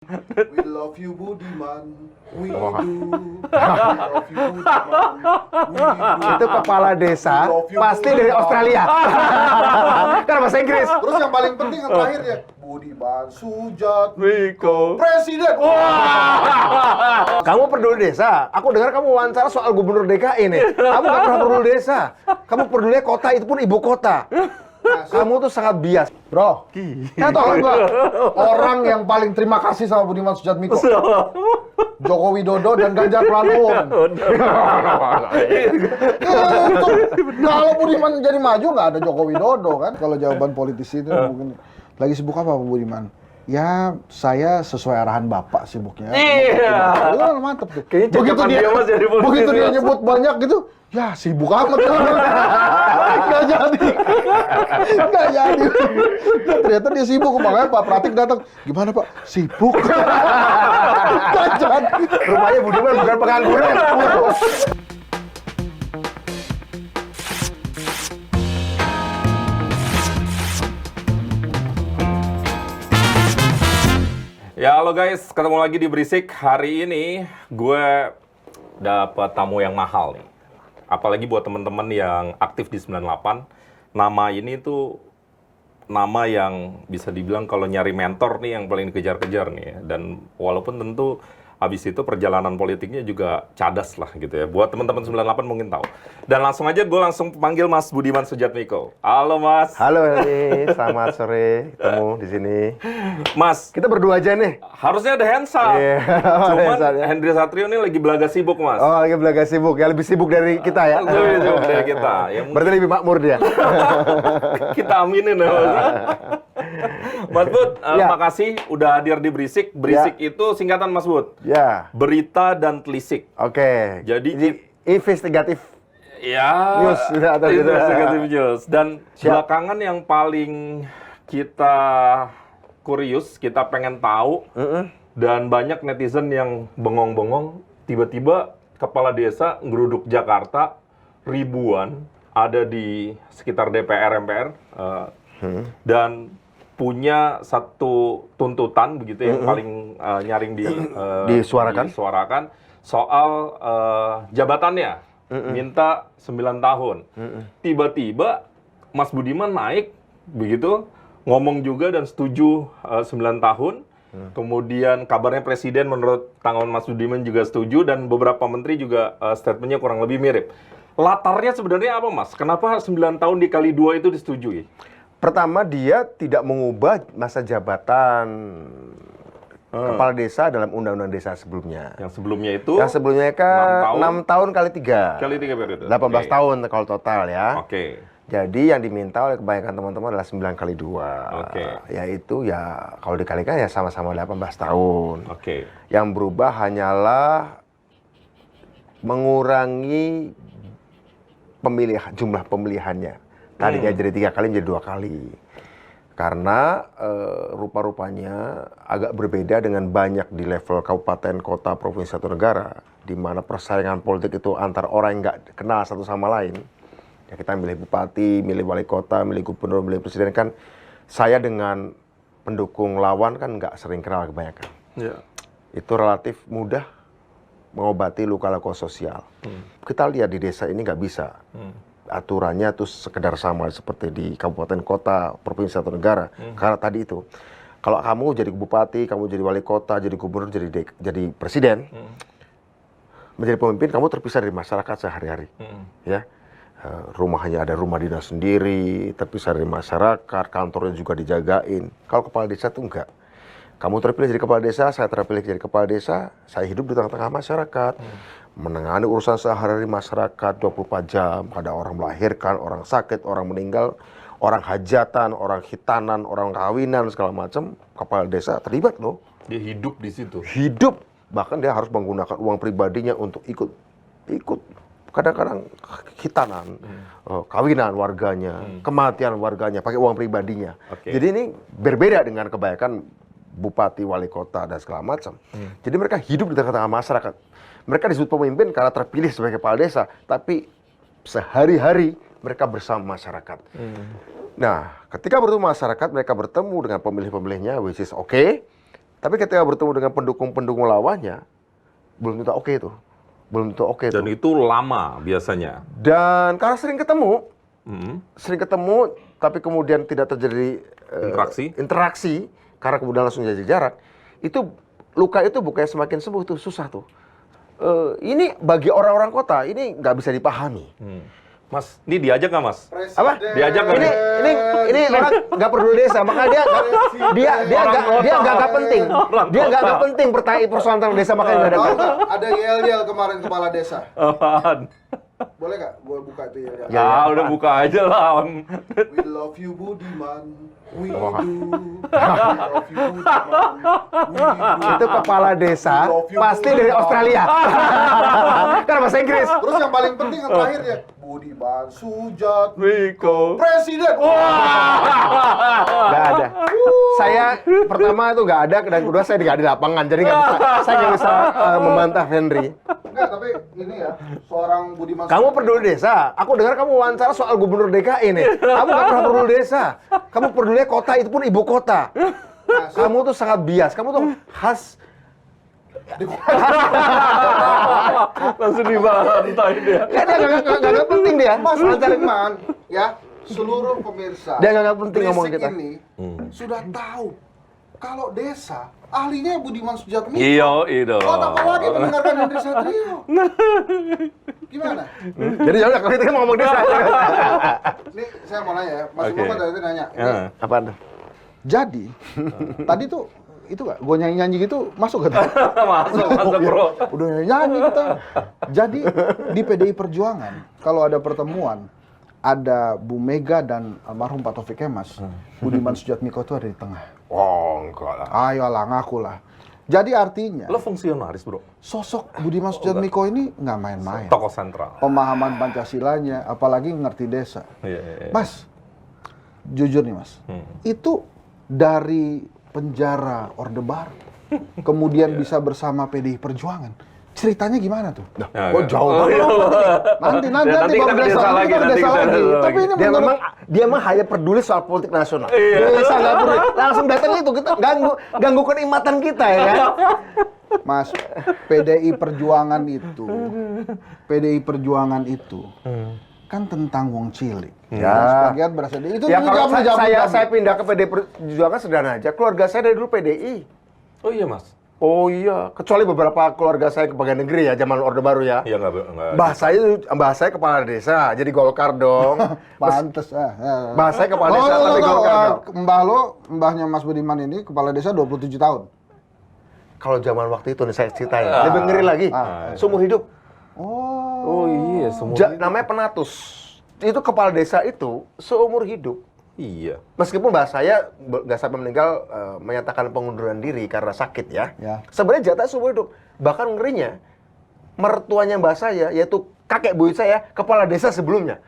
We love you Budiman, we do. We love you Budiman, we do. Itu kepala desa, We love you, pasti Budiman. dari Australia. Kan bahasa Inggris. Terus yang paling penting yang terakhir ya, Budiman Sujatmiko, Miko. Presiden. Kamu peduli desa. Aku dengar kamu wawancara soal gubernur DKI nih. Kamu nggak pernah peduli desa. Kamu peduli kota, itu pun ibu kota. Kamu tuh sangat bias. Bro, tau nggak orang yang paling terima kasih sama Budiman Sujatmiko? Joko Widodo dan Ganjar Pranowo. Kalau Budiman jadi maju nggak ada Joko Widodo kan? Kalau jawaban politisi itu mungkin lagi sibuk apa Pak Budiman? Ya, saya sesuai arahan Bapak sibuknya. Iya. Wah, mantep tuh. Kayaknya cacapan dia, Mas, jadi politisi, begitu dia Mas. nyebut banyak gitu, ya sibuk amat. Nggak jadi. Nggak jadi. Ternyata dia sibuk, makanya Pak Pratik datang. Gimana Pak? Sibuk. Nggak jadi. Rumahnya Budiman bukan pengangguran. Ya halo guys, ketemu lagi di Berisik. Hari ini gue dapet tamu yang mahal nih. Apalagi buat temen-temen yang aktif di 98. Nama ini tuh nama yang bisa dibilang kalau nyari mentor nih yang paling dikejar-kejar nih ya. Dan walaupun tentu habis itu perjalanan politiknya juga cadas lah gitu ya. Buat teman-teman 98 mungkin tahu. Dan langsung aja gue langsung panggil Mas Budiman Sujatmiko. Halo Mas. Halo Heli, selamat sore. Ketemu di sini. Mas, Kita berdua aja nih. harusnya ada Hensa. Iya, Cuman Hensa, ya. Hendri Satrio ini lagi belaga sibuk, Mas. Oh, lagi belaga sibuk. Ya lebih sibuk dari kita ya. Lebih sibuk dari kita. Ya, Berarti lebih makmur dia. kita aminin ya, Mas. Mas Bud, Ya. makasih udah hadir di Berisik. Berisik itu singkatan Mas Bud. Ya, Berita dan telisik. oke. Jadi- investigatif. Ya, News, sudah atau gitu. investigative news. Dan Siap. belakangan yang paling kita kurius, kita pengen tahu, dan banyak netizen yang bengong-bengong, tiba-tiba kepala desa ngeruduk Jakarta, ribuan, ada di sekitar DPR, MPR, dan punya satu tuntutan begitu yang paling nyaring disuarakan soal jabatannya, minta 9 tahun. Tiba-tiba Mas Budiman naik begitu, ngomong juga dan setuju 9 tahun. Kemudian kabarnya Presiden menurut tanggapan Mas Budiman juga setuju, dan beberapa menteri juga statementnya kurang lebih mirip. Latarnya sebenarnya apa, Mas? Kenapa 9 tahun dikali 2 itu disetujui? Pertama, dia tidak mengubah masa jabatan kepala desa dalam undang-undang desa sebelumnya. Yang sebelumnya itu Yang sebelumnya kan 6 tahun kali 3. kali 3 periode. 18 Oke. tahun kalau total ya. Oke. Jadi yang diminta oleh kebanyakan teman-teman adalah 9 kali 2. Oke. Yaitu ya kalau dikalikan ya sama-sama 18 tahun. Oke. Yang berubah hanyalah mengurangi jumlah pemilihannya. Tadinya jadi 3 kali menjadi 2 kali. Karena rupa-rupanya agak berbeda dengan banyak di level kabupaten, kota, provinsi, atau negara, di mana persaingan politik itu antar orang yang nggak kenal satu sama lain. Ya, kita milih bupati, milih wali kota, milih gubernur, milih presiden, kan saya dengan pendukung lawan kan nggak sering kenal kebanyakan. Ya. Itu relatif mudah mengobati luka-luka sosial. Kita lihat di desa ini nggak bisa. Aturannya tuh sekedar sama seperti di kabupaten kota, provinsi atau negara. Karena tadi itu, kalau kamu jadi bupati, kamu jadi wali kota, jadi gubernur, jadi presiden, menjadi pemimpin, kamu terpisah dari masyarakat sehari-hari. Ya, rumahnya ada rumah dinas sendiri, terpisah dari masyarakat, kantornya juga dijagain. Kalau kepala desa tuh enggak. Kamu terpilih jadi kepala desa, saya terpilih jadi kepala desa, saya hidup di tengah-tengah masyarakat. Menangani urusan sehari-hari masyarakat 24 jam. Ada orang melahirkan, orang sakit, orang meninggal, orang hajatan, orang khitanan, orang kawinan, segala macam. Kepala desa terlibat loh. Dia hidup di situ. Hidup. Bahkan dia harus menggunakan uang pribadinya untuk ikut. Kadang-kadang khitanan, kawinan warganya, kematian warganya, pakai uang pribadinya. Oke. Jadi ini berbeda dengan kebanyakan bupati, wali kota, dan segala macam. Jadi mereka hidup di tengah-tengah masyarakat. Mereka disebut pemimpin karena terpilih sebagai kepala desa, tapi sehari-hari mereka bersama masyarakat. Nah, ketika bertemu masyarakat, mereka bertemu dengan pemilih-pemilihnya, which is okay. Tapi ketika bertemu dengan pendukung-pendukung lawannya, belum tentu oke tuh. Belum tentu oke Dan tuh. itu lama biasanya. Dan karena Hmm. sering ketemu, tapi kemudian tidak terjadi interaksi, karena kemudian langsung jadi jarak, itu luka itu bukannya semakin sembuh tuh, susah tuh. Ini bagi orang-orang kota, ini nggak bisa dipahami. Mas, ini diajak nggak Mas? Apa? Diajak nggak? Ini orang nggak peduli desa, makanya dia nggak penting. Dia nggak penting persoalan tentang desa, makanya nggak ada. Tahu nggak? Ada yel-yel kemarin kepala desa. Apaan? Boleh nggak gue buka itu yel-yel? Ya, udah buka aja lah. We love you Budiman. We do. We love you Budiman. We do. Itu kepala desa pasti dari Australia. Kan bahasa Inggris. Terus yang paling penting yang terakhir ya, Budiman Sujatmiko Miko. Presiden. Nggak ada. Saya pertama itu nggak ada, dan kedua saya nggak di lapangan, jadi saya nggak bisa membantah Henry. Enggak, tapi ini ya, seorang Budiman Kamu peduli desa. Aku dengar kamu wawancara soal gubernur DKI nih. Kamu nggak pernah peduli desa. Kamu peduli kota, itu pun ibu kota. Kamu tuh sangat bias. Kamu tuh khas. Langsung dibantai dia. Dia nggak penting dia. Mas Budiman, ya, seluruh pemirsa. Dia nggak penting ngomong Berisik kita. ini sudah tahu kalau desa ahlinya Budiman Sujatmiko. Iya, itu. Kok apa lagi mendengarkan Henry Satrio? Gimana? Jadi ya udah, kalau kita mau ngomong desa. Ini saya mau nanya ya, Mas Oke. Umar tadi nanya. Ini, Ya. Apaan tuh? jadi, tadi tuh itu gak, gue nyanyi-nyanyi gitu masuk gak? Masuk bro. Udah nyanyi kita. Jadi di PDI Perjuangan kalau ada pertemuan ada Bu Mega dan almarhum Pak Taufik Kemas, Budiman Sujatmiko itu ada di tengah. Oh, enggak lah. Ayolah ngaku lah. Jadi artinya Lo fungsionaris bro. sosok Budiman Sujatmiko ini nggak main-main. Tokoh sentral. Pemahaman Pancasilanya, apalagi ngerti desa. Iya. Mas, jujur nih Mas, itu dari penjara Orde Baru, kemudian bisa bersama PDI Perjuangan. Ceritanya gimana tuh? Kok jauh banget? Nanti kita baru ke desa desa lagi, lagi, kita ke nanti desa kita lagi. desa lagi. Tapi ini Dia memang hanya peduli soal politik nasional. desa nggak peduli. Langsung datang itu, kita ganggu kenikmatan kita ya kan? Mas, PDI Perjuangan itu kan tentang wong cilik. Ya. Sebagian berasal dari itu. Ya dulu kalau zaman- saya pindah ke PDI Perjuangan sederhana aja. Keluarga saya dari dulu PDI. Oh iya Mas. Oh iya, kecuali beberapa keluarga saya ke pegawai negeri ya, zaman Orde Baru ya. Iya nggak. Bahasanya kepala desa, jadi Golkar dong. Pantes. Bahasanya kepala desa, tapi Golkar dong. Mbah lo, mbahnya Mas Budiman ini kepala desa 27 tahun. Kalau zaman waktu itu nih saya ceritain, lebih ngeri lagi. Seumur hidup. Oh iya semua. Namanya penatus. Itu kepala desa itu seumur hidup. Iya. Meskipun mbah saya nggak sampai meninggal menyatakan pengunduran diri karena sakit ya. Ya. Sebenarnya jatah seumur hidup. Bahkan ngerinya, mertuanya mbah saya, yaitu kakek buyut saya, kepala desa sebelumnya.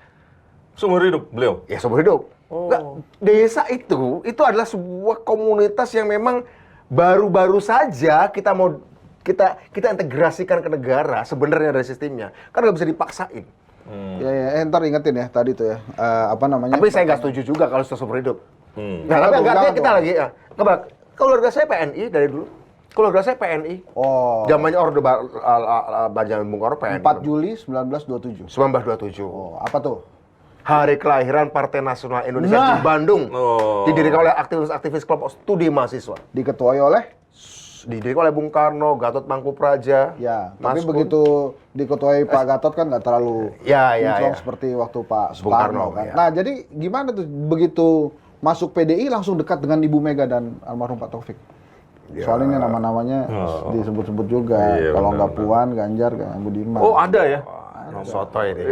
Seumur hidup beliau. Ya seumur hidup. Oh. Nggak, desa itu adalah sebuah komunitas yang memang baru-baru saja kita integrasikan ke negara sebenarnya dari sistemnya. Kan nggak bisa dipaksain. Ya, ntar ingetin ya tadi tuh ya. Apa namanya? Tapi saya nggak setuju juga kalau sudah seumur hidup. Nah, tapi Jangan artinya dong. kita lagi ya. Keluarga saya PNI dari dulu. Keluarga saya PNI. Oh. Zamannya Orde Baru, Benjamin Bung Karno PNI. 4 Juli 1927. 1927. Oh, apa tuh? Hari kelahiran Partai Nasional Indonesia di Bandung. Oh. Didirikan oleh aktivis-aktivis kelompok studi mahasiswa. Diketuai oleh? Didirikan oleh Bung Karno, Gatot Mangkupraja. Ya, Mas tapi Kun. begitu diketuai Pak Gatot kan nggak terlalu Ya, kinclong ya. seperti waktu Pak Bung Soekarno Karno, kan. ya. Nah, jadi gimana tuh begitu masuk PDI langsung dekat dengan Ibu Mega dan almarhum Pak Taufik? Ya. Soalnya ini nama-namanya disebut-sebut juga. Iya, Kalau benar, nggak Puan, Ganjar, Budiman. Oh ada ya. Soto ini.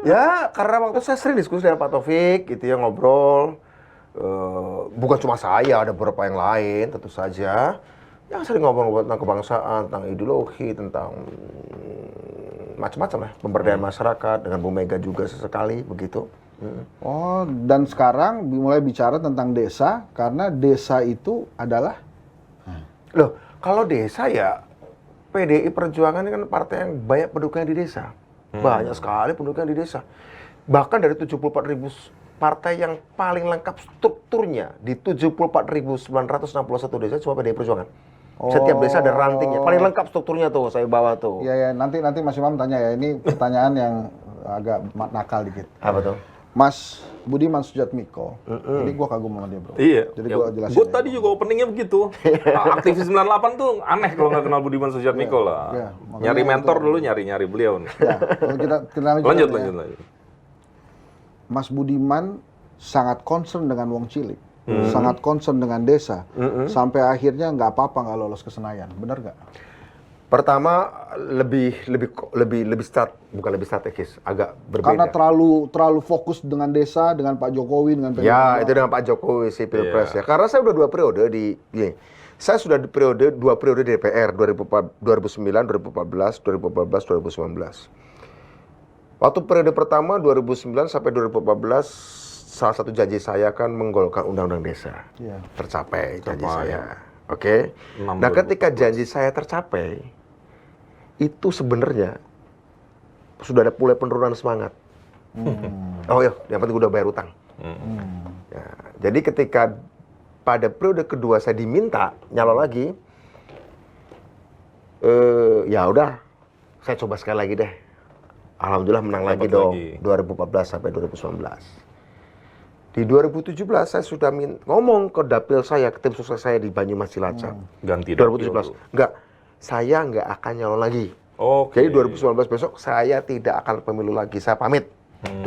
Ya, karena waktu saya sering diskusi dengan Pak Taufik, gitu ya, ngobrol. Bukan cuma saya, ada beberapa yang lain, tentu saja. Yang sering ngobrol tentang kebangsaan, tentang ideologi, tentang macam-macam ya, pemberdayaan masyarakat, dengan Bu Mega juga sesekali, begitu. Oh, dan sekarang mulai bicara tentang desa karena desa itu adalah Loh, kalau desa ya, PDI Perjuangan ini kan partai yang banyak pendukungnya di desa. Banyak sekali pendukungnya di desa. Bahkan dari 74.000 partai yang paling lengkap strukturnya di 74.961 desa cuma PDI Perjuangan. Setiap desa ada rantingnya, paling lengkap strukturnya tuh saya bawa tuh. Iya, nanti Mas Imam tanya ya. Ini pertanyaan yang agak nakal dikit. Apa tuh? Mas Budiman Sujatmiko, ini gua kagum sama dia, bro. Iya. Jadi gua jelasin. Gue ya. tadi juga openingnya begitu. Aktivis 98 tuh aneh kalau nggak kenal Budiman Sujatmiko lah. Iya, makanya Nyari mentor itu. dulu, nyari beliau nih. Ya, kalau kita Lanjut. Mas Budiman sangat concern dengan wong cilik, sangat concern dengan desa, sampai akhirnya nggak apa-apa nggak lolos ke Senayan, benar nggak? Pertama bukan lebih strategis, agak berbeda. Karena terlalu fokus dengan desa, dengan Pak Jokowi, dengan Ya, itu dengan Pak Jokowi si Pilpres ya. Karena saya udah 2 periode saya sudah dua periode di DPR 2009, 2014, 2019. Waktu periode pertama 2009 sampai 2014 salah satu janji saya kan menggolkan undang-undang desa. Iya. Tercapai janji saya. Oke. 6 Nah, ketika janji saya tercapai, itu sebenarnya sudah ada mulai penurunan semangat. Oh ya, yang penting udah bayar utang. Ya, jadi ketika pada periode kedua saya diminta nyalon lagi, ya udah, saya coba sekali lagi deh. Alhamdulillah menang lagi dong, 2014 sampai 2019. Di 2017 saya sudah ngomong ke dapil saya, ke tim sukses saya di Banyumas Cilacap. Ganti 2017. Enggak, saya nggak akan nyalon lagi. Oke. Jadi 2019 besok saya tidak akan pemilu lagi, saya pamit.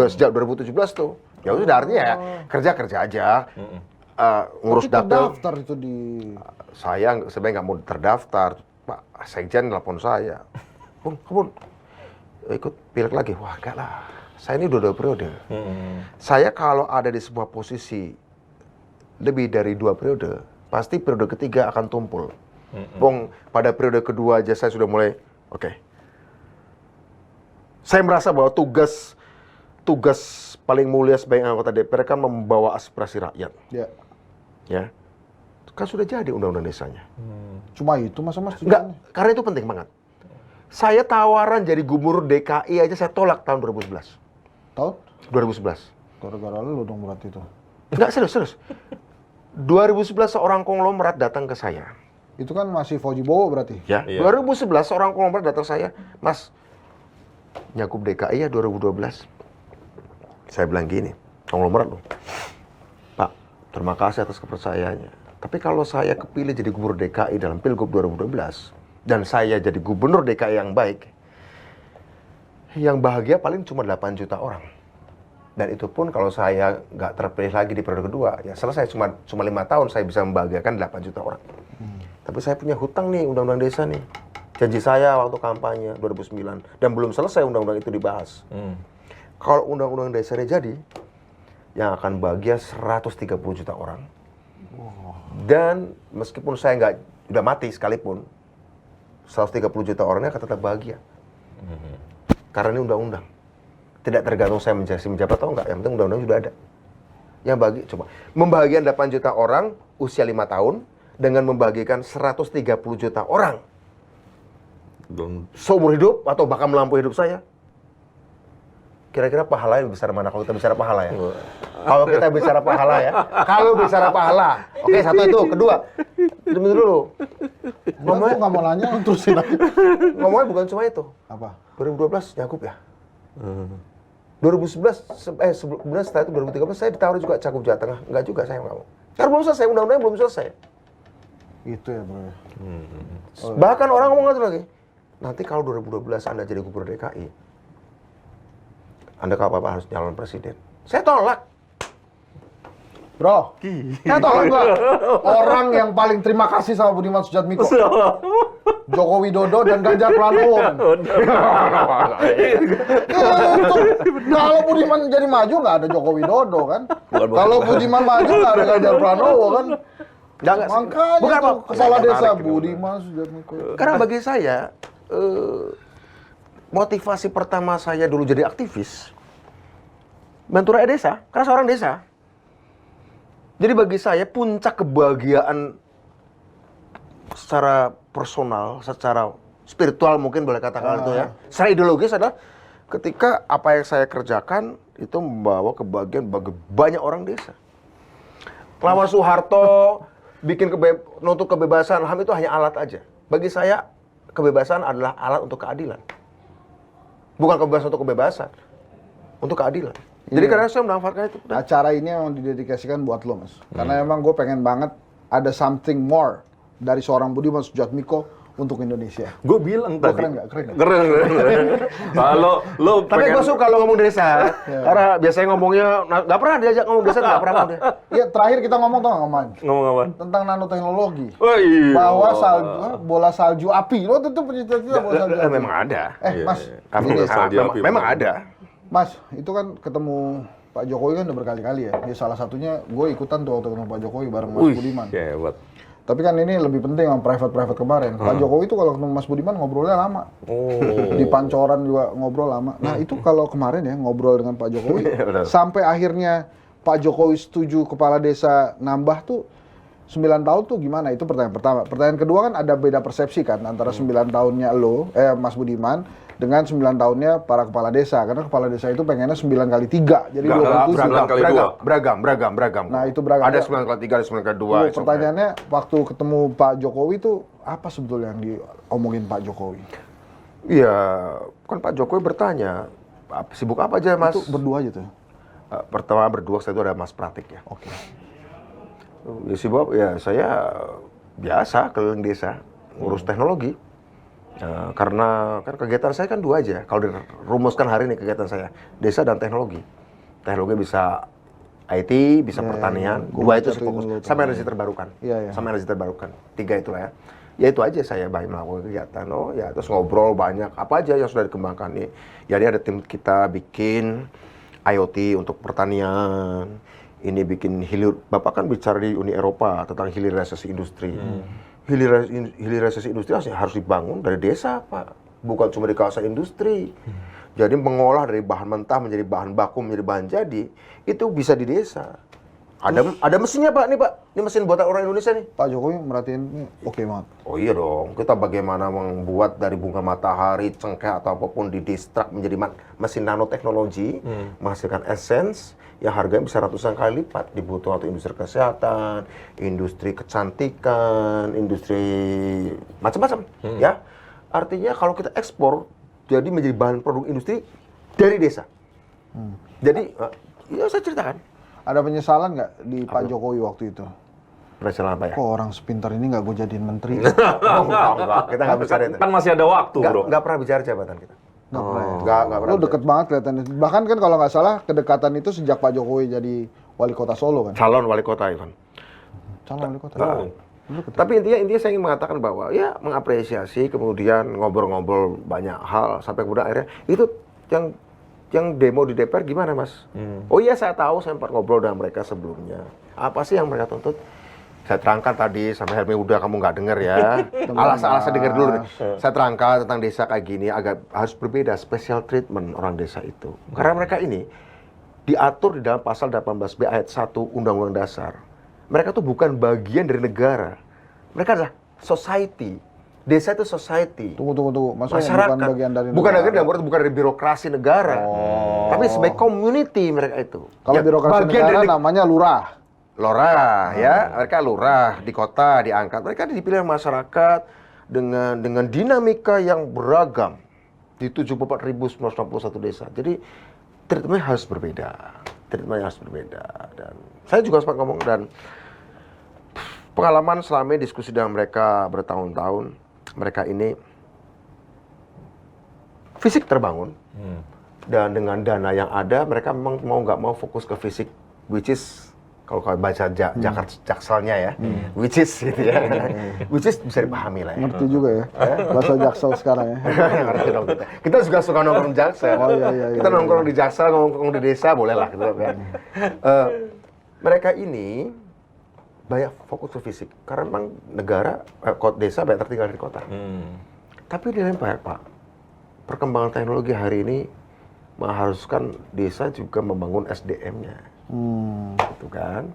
Sejak 2017 tuh. Ya udah artinya ya kerja aja. Ngurus Tapi dapil. terdaftar itu di... Saya sebenarnya nggak mau terdaftar. Pak Sekjen telepon saya. Bung, kamu ikut pileg lagi? Wah, enggak lah. Saya ini udah 2 periode. Saya kalau ada di sebuah posisi lebih dari 2 periode, pasti periode ketiga akan tumpul. Bung, pada periode kedua aja saya sudah mulai, oke. Saya merasa bahwa tugas paling mulia sebagai anggota DPR kan membawa aspirasi rakyat. Ya. Ya. Kan sudah jadi undang-undang desanya. Cuma itu Mas Enggak, karena itu penting banget. Saya tawaran jadi gubernur DKI aja saya tolak tahun 2011. Tahun? 2011. Gara-gara lu dong berarti itu. Enggak, serius. 2011 seorang konglomerat datang ke saya. Itu kan masih Fauji Bowo berarti. Ya, Iya. 2011 seorang konglomerat datang saya, Mas, nyakup DKI ya 2012. Saya bilang gini, konglomerat loh. Pak, terima kasih atas kepercayaannya. Tapi kalau saya kepilih jadi gubernur DKI dalam Pilgub 2012, dan saya jadi gubernur DKI yang baik, yang bahagia paling cuma 8 juta orang. Dan itu pun kalau saya nggak terpilih lagi di periode kedua, ya selesai, cuma 5 tahun saya bisa membahagiakan 8 juta orang. Tapi saya punya hutang nih, undang-undang desa nih. Janji saya waktu kampanye 2009, dan belum selesai undang-undang itu dibahas. Kalau undang-undang desa ini jadi, yang akan bahagia 130 juta orang. Dan meskipun saya nggak udah mati sekalipun, 130 juta orangnya akan tetap bahagia. Karena ini undang-undang. Tidak tergantung saya menjabat atau enggak, yang penting undang-undang sudah ada. Yang bagi, coba, membahagiakan 8 juta orang usia 5 tahun, dengan membahagiakan 130 juta orang seumur hidup atau bahkan melampaui hidup saya. Kira-kira pahala yang besar mana kalau kita bicara pahala ya? Kalau kita bicara pahala ya. Kalau bicara pahala. Oke, satu itu. Kedua, dulu. Ngomongnya nggak mau nanya, terusin aja. Ngomongnya bukan cuma itu. Apa? 2012 nyakup ya. 2011, kemudian setelah itu 2013 saya ditawari juga Cakup Jawa Tengah. Enggak juga, saya nggak mau. Karena belum selesai, undang-undangnya belum selesai. Itu ya bro. Bahkan orang ngomong lagi, nanti kalau 2012 Anda jadi gubernur DKI, Anda kalau apa harus nyalon presiden. Saya tolak. Bro, saya tolak gua. Orang yang paling terima kasih sama Budiman Sujatmiko, Joko Widodo dan Ganjar Pranowo. Itu kalau Budiman jadi maju nggak ada Joko Widodo kan? Kalau Budiman maju nggak ada Ganjar Pranowo kan? Makanya bukan, tuh kepala desa menarik, Budiman Sujatmiko. Karena bagi saya, motivasi pertama saya dulu jadi aktivis, bantu rakyat desa, karena seorang desa. Jadi bagi saya puncak kebahagiaan secara personal, secara spiritual mungkin boleh katakan itu ya, secara ideologis adalah ketika apa yang saya kerjakan itu membawa kebahagiaan bagi banyak orang desa. Lawan Soeharto bikin nuntut kebebasan HAM itu hanya alat aja. Bagi saya kebebasan adalah alat untuk keadilan. Bukan kebebasan untuk kebebasan, untuk keadilan. Jadi karena saya memanfaatkan itu. Acara ini memang didedikasikan buat lo, Mas. Karena emang gue pengen banget ada something more dari seorang Budiman Sujatmiko untuk Indonesia. Gue bilang Gua tadi. keren nggak? Keren nggak? Keren. Kalau lo Tapi gue suka lo ngomong desa, karena biasanya ngomongnya nggak pernah diajak ngomong desa, nggak pernah mau dia. Iya, terakhir kita ngomong tau nggak, Man? ngomong apa? Tentang nanoteknologi. Oh iya. Bahwa bola salju api. Lo tentu punya cita-cita bola salju api. Memang ada. Iya, Mas, iya. Kamu ini, nggak salju api, memang ada. Mas, itu kan ketemu Pak Jokowi kan udah berkali-kali ya. Ya salah satunya gue ikutan tuh waktu ketemu Pak Jokowi bareng Mas Budiman. Hebat. Tapi kan ini lebih penting yang private kemarin. Pak Jokowi itu kalau ketemu Mas Budiman ngobrolnya lama. Oh. Di Pancoran juga ngobrol lama. Nah itu kalau kemarin ya ngobrol dengan Pak Jokowi, Benar. sampai akhirnya Pak Jokowi setuju kepala desa nambah tuh 9 tahun tuh gimana? Itu pertanyaan pertama. Pertanyaan kedua kan ada beda persepsi kan antara 9 tahunnya Mas Budiman dengan 9 tahunnya para kepala desa. Karena kepala desa itu pengennya 9 kali 3. Jadi 27. Beragam. Nah, itu beragam. Ada 9 kali 3, ada 9 kali 2. Pertanyaannya waktu ketemu Pak Jokowi tuh apa sebetulnya yang diomongin Pak Jokowi? Iya, kan Pak Jokowi bertanya, sibuk apa aja Mas? Itu berdua aja tuh. Pertama berdua, saya itu ada Mas Pratik ya. Oke. Ya sibuk, ya saya biasa keliling desa, ngurus teknologi. Karena kan kegiatan saya kan 2 aja. Kalau dirumuskan hari ini kegiatan saya, desa dan teknologi. Teknologi bisa IT, bisa pertanian. 2 itu saya fokus. Sama energi terbarukan. Sama energi terbarukan. 3 itulah ya. Ya itu aja saya banyak melakukan kegiatan. Oh ya, terus ngobrol banyak. Apa aja yang sudah dikembangkan nih. Jadi ada tim kita bikin IoT untuk pertanian. Ini bikin Bapak kan bicara di Uni Eropa tentang hilirisasi industri. Hilirisasi industri harus dibangun dari desa, Pak. Bukan cuma di kawasan industri. Jadi mengolah dari bahan mentah menjadi bahan baku, menjadi bahan jadi, itu bisa di desa. Ada mesinnya, Pak. Nih, Pak. Ini mesin buatan orang Indonesia nih. Pak Jokowi merhatiin ini oke banget. Oh iya dong. Kita bagaimana membuat dari bunga matahari, cengkeh atau apapun didistrak menjadi mesin nanoteknologi, menghasilkan essence yang harganya bisa ratusan kali lipat dibutuhkan untuk industri kesehatan, industri kecantikan, industri macam-macam, ya. Artinya kalau kita ekspor jadi menjadi bahan produk industri dari desa. Jadi, ya saya ceritakan. Ada penyesalan nggak di Pak Jokowi waktu itu? Penyesalan apa ya? Kok orang sepintar ini nggak gue jadiin menteri? Enggak. Kita nggak bicara itu. Kan masih ada waktu, bro. Nggak pernah bicara jabatan kita. Nggak pernah ya? Nggak pernah. Lo deket banget kelihatannya. Bahkan kan kalau nggak salah kedekatan itu sejak Pak Jokowi jadi wali kota Solo kan? Calon wali kota, Ivan. Calon wali kota. Tapi intinya saya ingin mengatakan bahwa ya mengapresiasi, kemudian ngobrol-ngobrol banyak hal sampai kemudian akhirnya itu yang demo di DPR gimana, Mas? Oh iya, saya tahu, saya sempat ngobrol dengan mereka sebelumnya. Apa sih yang mereka tuntut? Saya terangkan tadi, sampai Helmi udah kamu nggak dengar ya. Alasan dengar dulu nih. Saya terangkan tentang desa kayak gini, agak harus berbeda, special treatment orang desa itu. Karena mereka ini diatur di dalam pasal 18B ayat 1 Undang-Undang Dasar. Mereka tuh bukan bagian dari negara. Mereka adalah society. Desa itu society. Tunggu. Maksudnya Masyarakat. bukan bagian dari bukan negara. bukan dari birokrasi negara. Tapi sebagai community mereka itu. Kalau Ya, birokrasi bagian negara dari namanya lurah. lurah ya, mereka lurah di kota diangkat. Mereka dipilih oleh masyarakat dengan dinamika yang beragam di 74.961 desa. Jadi treatmentnya harus berbeda. Dan saya juga sempat ngomong dan pengalaman selama ini diskusi dengan mereka bertahun-tahun, mereka ini fisik terbangun dan dengan dana yang ada mereka memang mau nggak mau fokus ke fisik, which is kalau baca Jakarta Jakselnya ya, which is gitu ya, which is bisa dipahami lah ya. Ngerti juga ya, bahasa Jaksel sekarang ya. Ngerti dong kita. Kita juga suka nongkrong Jaksel. Oh, iya, Kita nongkrong di Jaksel, nongkrong di desa boleh lah gitu kan. Mereka ini banyak fokus ke fisik karena memang negara desa banyak tertinggal dari kota. Tapi di lain pihak, Pak, perkembangan teknologi hari ini mengharuskan desa juga membangun SDM-nya. Gitu kan.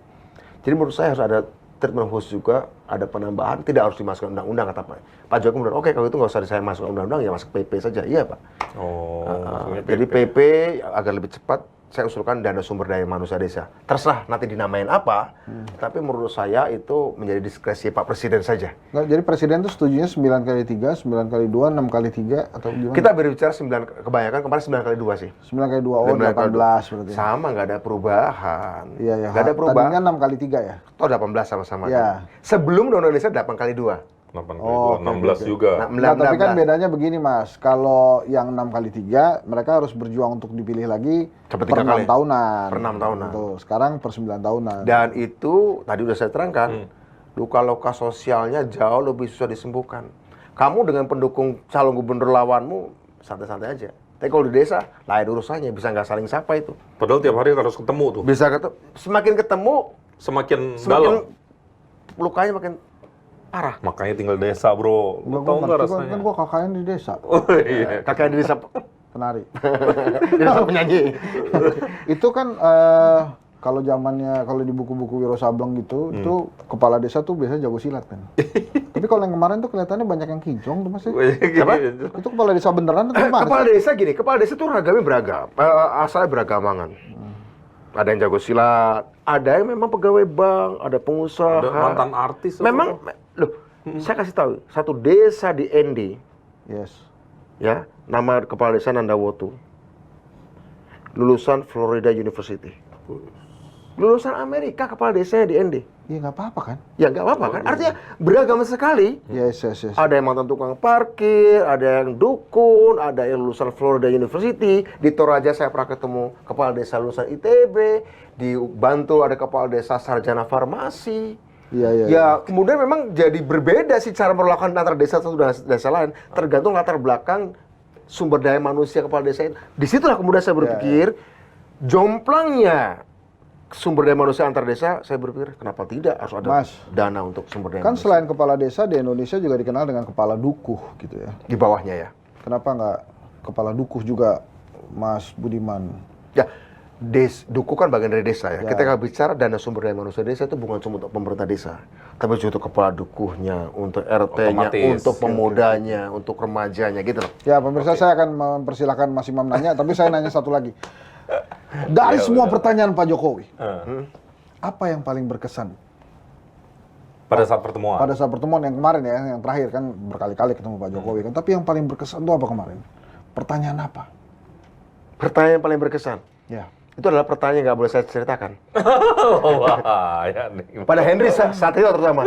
Jadi menurut saya harus ada treatment khusus juga, ada penambahan, tidak harus dimasukkan undang-undang kata Pak Jokowi. Kemudian, oke kalau itu nggak usah saya masukkan undang-undang, ya masuk PP saja. Iya Pak. maksudnya Jadi PP agar lebih cepat, saya usulkan dana sumber daya manusia desa. Terserah nanti dinamain apa, tapi menurut saya itu menjadi diskresi Pak Presiden saja. Nggak, jadi presiden tuh setujunya 9 kali 3, 9 kali 2, 6 kali 3 atau gimana? Kita berbicara 9, kebanyakan kemarin 9 kali 2 sih. 9 kali 2, oh 9 kali 18 berarti. Sama, nggak ada perubahan. Iya, ya. Nggak ada perubahan. Tadinya 6 kali 3 ya? Toh 18 sama-sama. Iya. Kan? Sebelum Undang-Undang Desa 8 kali 2. 8 Oh, oke, 16 oke. juga. Nah, tapi kan bedanya begini Mas, kalau yang 6 kali 3, mereka harus berjuang untuk dipilih lagi Sampai per 3 6 kali. tahunan. Per 6 tahunan. Gitu. Sekarang per 9 tahunan. Dan itu tadi udah saya terangkan, luka-luka sosialnya jauh lebih susah disembuhkan. Kamu dengan pendukung calon gubernur lawanmu santai-santai aja. Tapi kalau di desa, lain urusannya, bisa nggak saling sapa itu. Padahal tiap hari harus ketemu tuh. Bisa ketemu, semakin ketemu, Semakin semakin dalam. lukanya makin parah. Makanya tinggal desa, Bro. Lu Gua tahu nggak ngerti, rasanya? kan gua kakaknya di desa, Oh iya. Kakek di desa, penari. di desa penyanyi. Itu kan kalau zamannya, kalau di buku-buku Wiro Sableng gitu, itu kepala desa tuh biasanya jago silat kan. Tapi kalau yang kemarin tuh kelihatannya banyak yang kinclong tuh Mas. Ya. Apa? Itu kepala desa beneran atau gimana? Kepala desa gini, kepala desa tuh ragamnya beragam, asalnya beragamangan. Ada yang jago silat, ada yang memang pegawai bank, ada pengusaha. Ada mantan artis. Memang, loh, saya kasih tahu, satu desa di ND, Yes. ya, nama kepala desa Nandawotu, lulusan Florida University. Lulusan Amerika kepala desanya di ND. Iya nggak apa-apa kan? Ya nggak apa-apa kan? Artinya beragam sekali. Yes, yes, yes. Ada yang mantan tukang parkir, ada yang dukun, ada yang lulusan Florida University. Di Toraja saya pernah ketemu kepala desa lulusan ITB. Di Bantul ada kepala desa sarjana farmasi. Iya, iya. Ya, kemudian memang jadi berbeda sih cara melakukan antara desa satu dan desa lain. Tergantung latar belakang sumber daya manusia kepala desa itu. Disitulah kemudian saya berpikir, jomplangnya sumber daya manusia antar desa, saya berpikir kenapa tidak harus ada Mas, dana untuk sumber daya Kan manusia. selain kepala desa di Indonesia juga dikenal dengan kepala dukuh gitu ya. Di bawahnya ya. Kenapa nggak kepala dukuh juga, Mas Budiman? Ya, duku kan bagian dari desa ya. Ya. Ketika bicara dana sumber daya manusia desa itu bukan cuma untuk pemerintah desa, tapi juga untuk kepala dukuhnya, untuk RT-nya, Otomatis. untuk pemudanya, untuk remajanya gitu loh. Ya pemirsa, saya akan mempersilahkan Mas Imam nanya, tapi saya nanya satu lagi. Dari semua pertanyaan Pak Jokowi, apa yang paling berkesan Pada saat pertemuan. pada saat pertemuan yang kemarin ya, yang terakhir kan berkali-kali ketemu Pak Jokowi kan, tapi yang paling berkesan itu apa kemarin? Pertanyaan apa? Pertanyaan yang paling berkesan, Ya. itu adalah pertanyaan yang nggak boleh saya ceritakan. Wah, ya nih. Pada Henry saat itu terutama.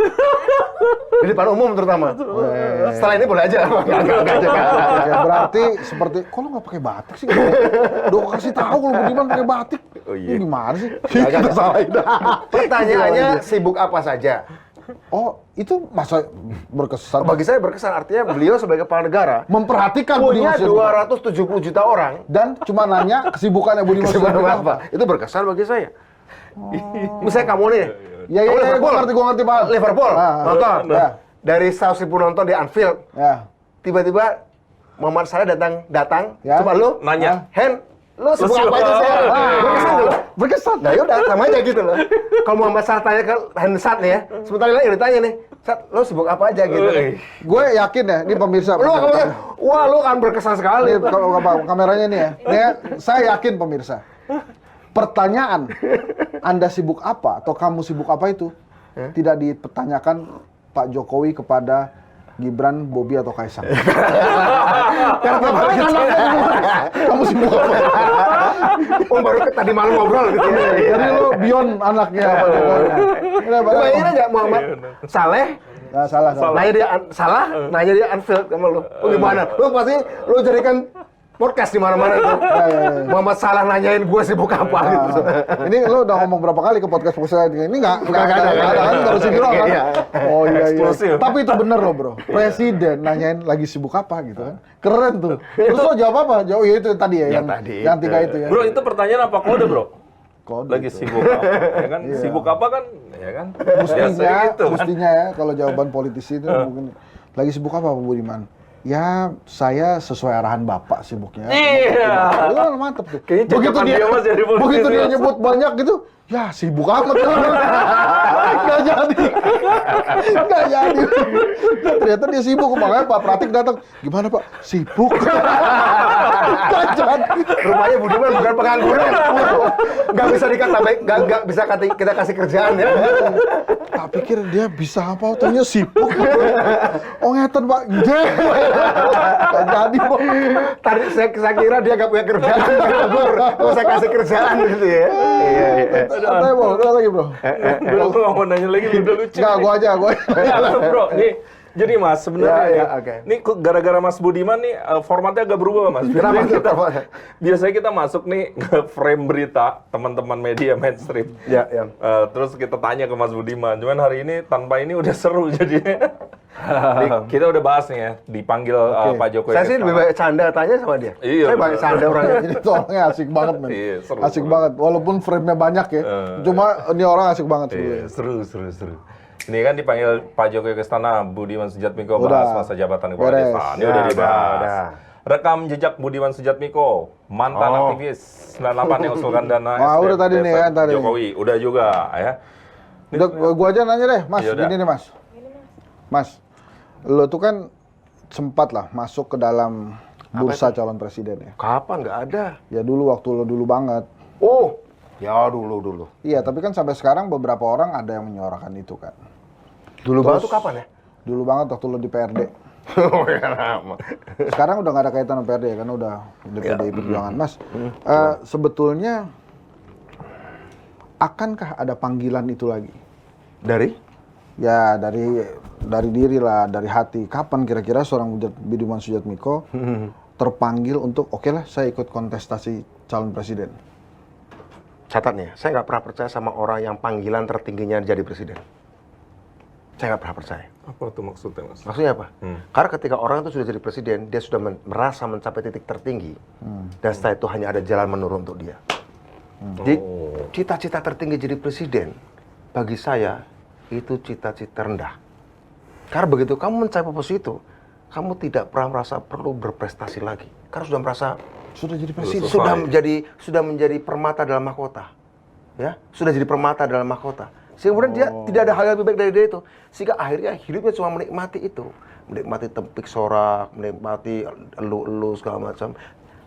Di depan umum terutama. Setelah ini boleh aja. Oke, berarti seperti, kok lu nggak pakai batik sih? Udah kasih tahu kalau Budiman pakai batik. Oh, iya. Ini gimana sih? Kita salahin. Pertanyaannya sibuk apa saja? Oh, itu masa berkesan. Bagi saya berkesan, artinya beliau sebagai kepala negara Memperhatikan punya Budiman. 270 juta orang. Dan cuma nanya kesibukannya Budiman. Sebenarnya apa? Itu berkesan bagi saya. Misalnya kamu nih, Ya, ya, kamu ya, gua ngerti Pak. Liverpool, Ah, nonton. ya. Dari 100.000 nonton di Anfield, Ya. tiba-tiba Muhammad Salah datang, Ya. coba lu Nanya. Hen, lu sibuk sibuk apa aja apa? saya? Berkesan tuh. Berkesan. Nah yaudah, sama aja gitu loh. Kalau Muhammad Salah tanya ke Hen Sat nih ya, sebentar lagi ditanya nih, Sat, lu sibuk apa aja gitu. Gue yakin ya, ini pemirsa. Lu akan, wah lu kan berkesan sekali. Ini kalau kameranya nih ya. Nih ya, saya yakin pemirsa. Pertanyaan Anda sibuk apa atau kamu sibuk apa itu tidak dipertanyakan Pak Jokowi kepada Gibran, Bobi atau Kaisang. Karena Kamu sibuk apa? Oh baru tadi malam ngobrol gitu ya. Jadi lo beyond anaknya Pak Jokowi. Bayangin aja Muhammad Saleh Nah, salah. nanya dia nanya dia Anfield sama lu. Oh gimana? Lu pasti lu jadikan podcast di mana-mana itu. Ya. Muhammad Salah nanyain gue sibuk apa gitu. Ini lo udah ngomong berapa kali ke podcast saya ini nggak ada kan terus ini kan. Iya. Oh iya. Eksklusif. Tapi itu bener loh bro. Presiden nanyain lagi sibuk apa gitu kan. Keren tuh. Terus lo jawab apa? Jawab ya itu tadi ya Yang tadi. yang tiga itu ya. Bro, itu pertanyaan apa kode, Bro? Kode Lagi itu. sibuk apa? Ya kan? Sibuk apa kan? Ya kan? Mestinya, gitu kan? mestinya ya kalau jawaban politisi itu mungkin lagi sibuk apa Pak Budiman? Ya, saya sesuai arahan Bapak sibuknya. Iya. Itu kan mantep tuh. Kayaknya cacapan dia, Mas, jadi politisi, begitu dia Mas. nyebut banyak gitu, ya sibuk amat. Nggak jadi. Nggak jadi. Ternyata dia sibuk, makanya Pak Pratik datang. Gimana Pak? Sibuk. Nggak jadi. Rupanya Budiman bukan pengangguran. Nggak bisa nggak bisa kita kasih kerjaan ya. Tak pikir dia bisa apa, ternyata sibuk. Oh ngeten Pak. Nggak jadi Pak. Tadi saya kira dia nggak punya kerjaan, nganggur. Terus saya kasih kerjaan gitu ya. Iya. Santai Bro, ada lagi Bro. Bro, gua nggak mau nanya lagi, lu udah lucu. Nggak, gua aja. Bro, nih. Jadi Mas, sebenarnya Ya, nih, oke. nih kok gara-gara Mas Budiman nih formatnya agak berubah Mas. Biasanya kita masuk nih ke frame berita teman-teman media mainstream. Ya. Terus kita tanya ke Mas Budiman. Cuman hari ini tanpa ini udah seru jadinya. Nih, kita udah bahas nih ya, dipanggil Pak Jokowi. Saya sih lebih banyak canda tanya sama dia. Iya, Saya banyak canda orangnya. Ini tuh orangnya asik banget, men. Iya, seru Asik banget. banget. Walaupun frame-nya banyak ya. Cuma ini orang asik banget Iya, sebenarnya. seru. Ini kan dipanggil Pak Jokowi ke istana, Budiman Sujatmiko Udah. bahas masa jabatan kepala Beres. desa. Ini udah Ya, dibahas. udah. Rekam jejak Budiman Sujatmiko, mantan aktivis 98 yang usulkan dana Wah, SDM udah tadi nih desa kan tadi. Jokowi, udah juga ya. Udah, gua aja nanya deh, Mas. Yaudah. Gini nih, Mas. Mas, lo tuh kan sempat lah masuk ke dalam bursa calon presiden ya. Kapan nggak ada? Ya dulu, waktu lo dulu banget. Oh, ya dulu. Iya, tapi kan sampai sekarang beberapa orang ada yang menyuarakan itu kan. Dulu banget tuh kapan ya? Dulu banget waktu lo di PRD. Oh ya lama. Sekarang udah nggak ada kaitan sama PRD ya, karena udah PDI Perjuangan. Mas, sebetulnya akankah ada panggilan itu lagi? Dari? Ya dari diri lah, dari hati. Kapan kira-kira seorang Budiman Sujatmiko terpanggil untuk oke lah saya ikut kontestasi calon presiden? Catat nih, saya nggak pernah percaya sama orang yang panggilan tertingginya jadi presiden. Saya nggak pernah percaya. Apa tuh maksudnya, Mas? Maksudnya apa? Karena ketika orang itu sudah jadi presiden, dia sudah merasa mencapai titik tertinggi. Dan setelah itu hanya ada jalan menurun untuk dia. Jadi cita-cita tertinggi jadi presiden, bagi saya, itu cita-cita rendah. Karena begitu kamu mencapai posisi itu, kamu tidak pernah merasa perlu berprestasi lagi. Karena sudah merasa Sudah jadi presiden. sudah menjadi permata dalam mahkota. Ya, sudah jadi permata dalam mahkota. Sehingga kemudian dia tidak ada hal yang lebih baik dari dia itu. Sehingga akhirnya hidupnya cuma menikmati itu. Menikmati tempik sorak, menikmati elu-elu segala macam.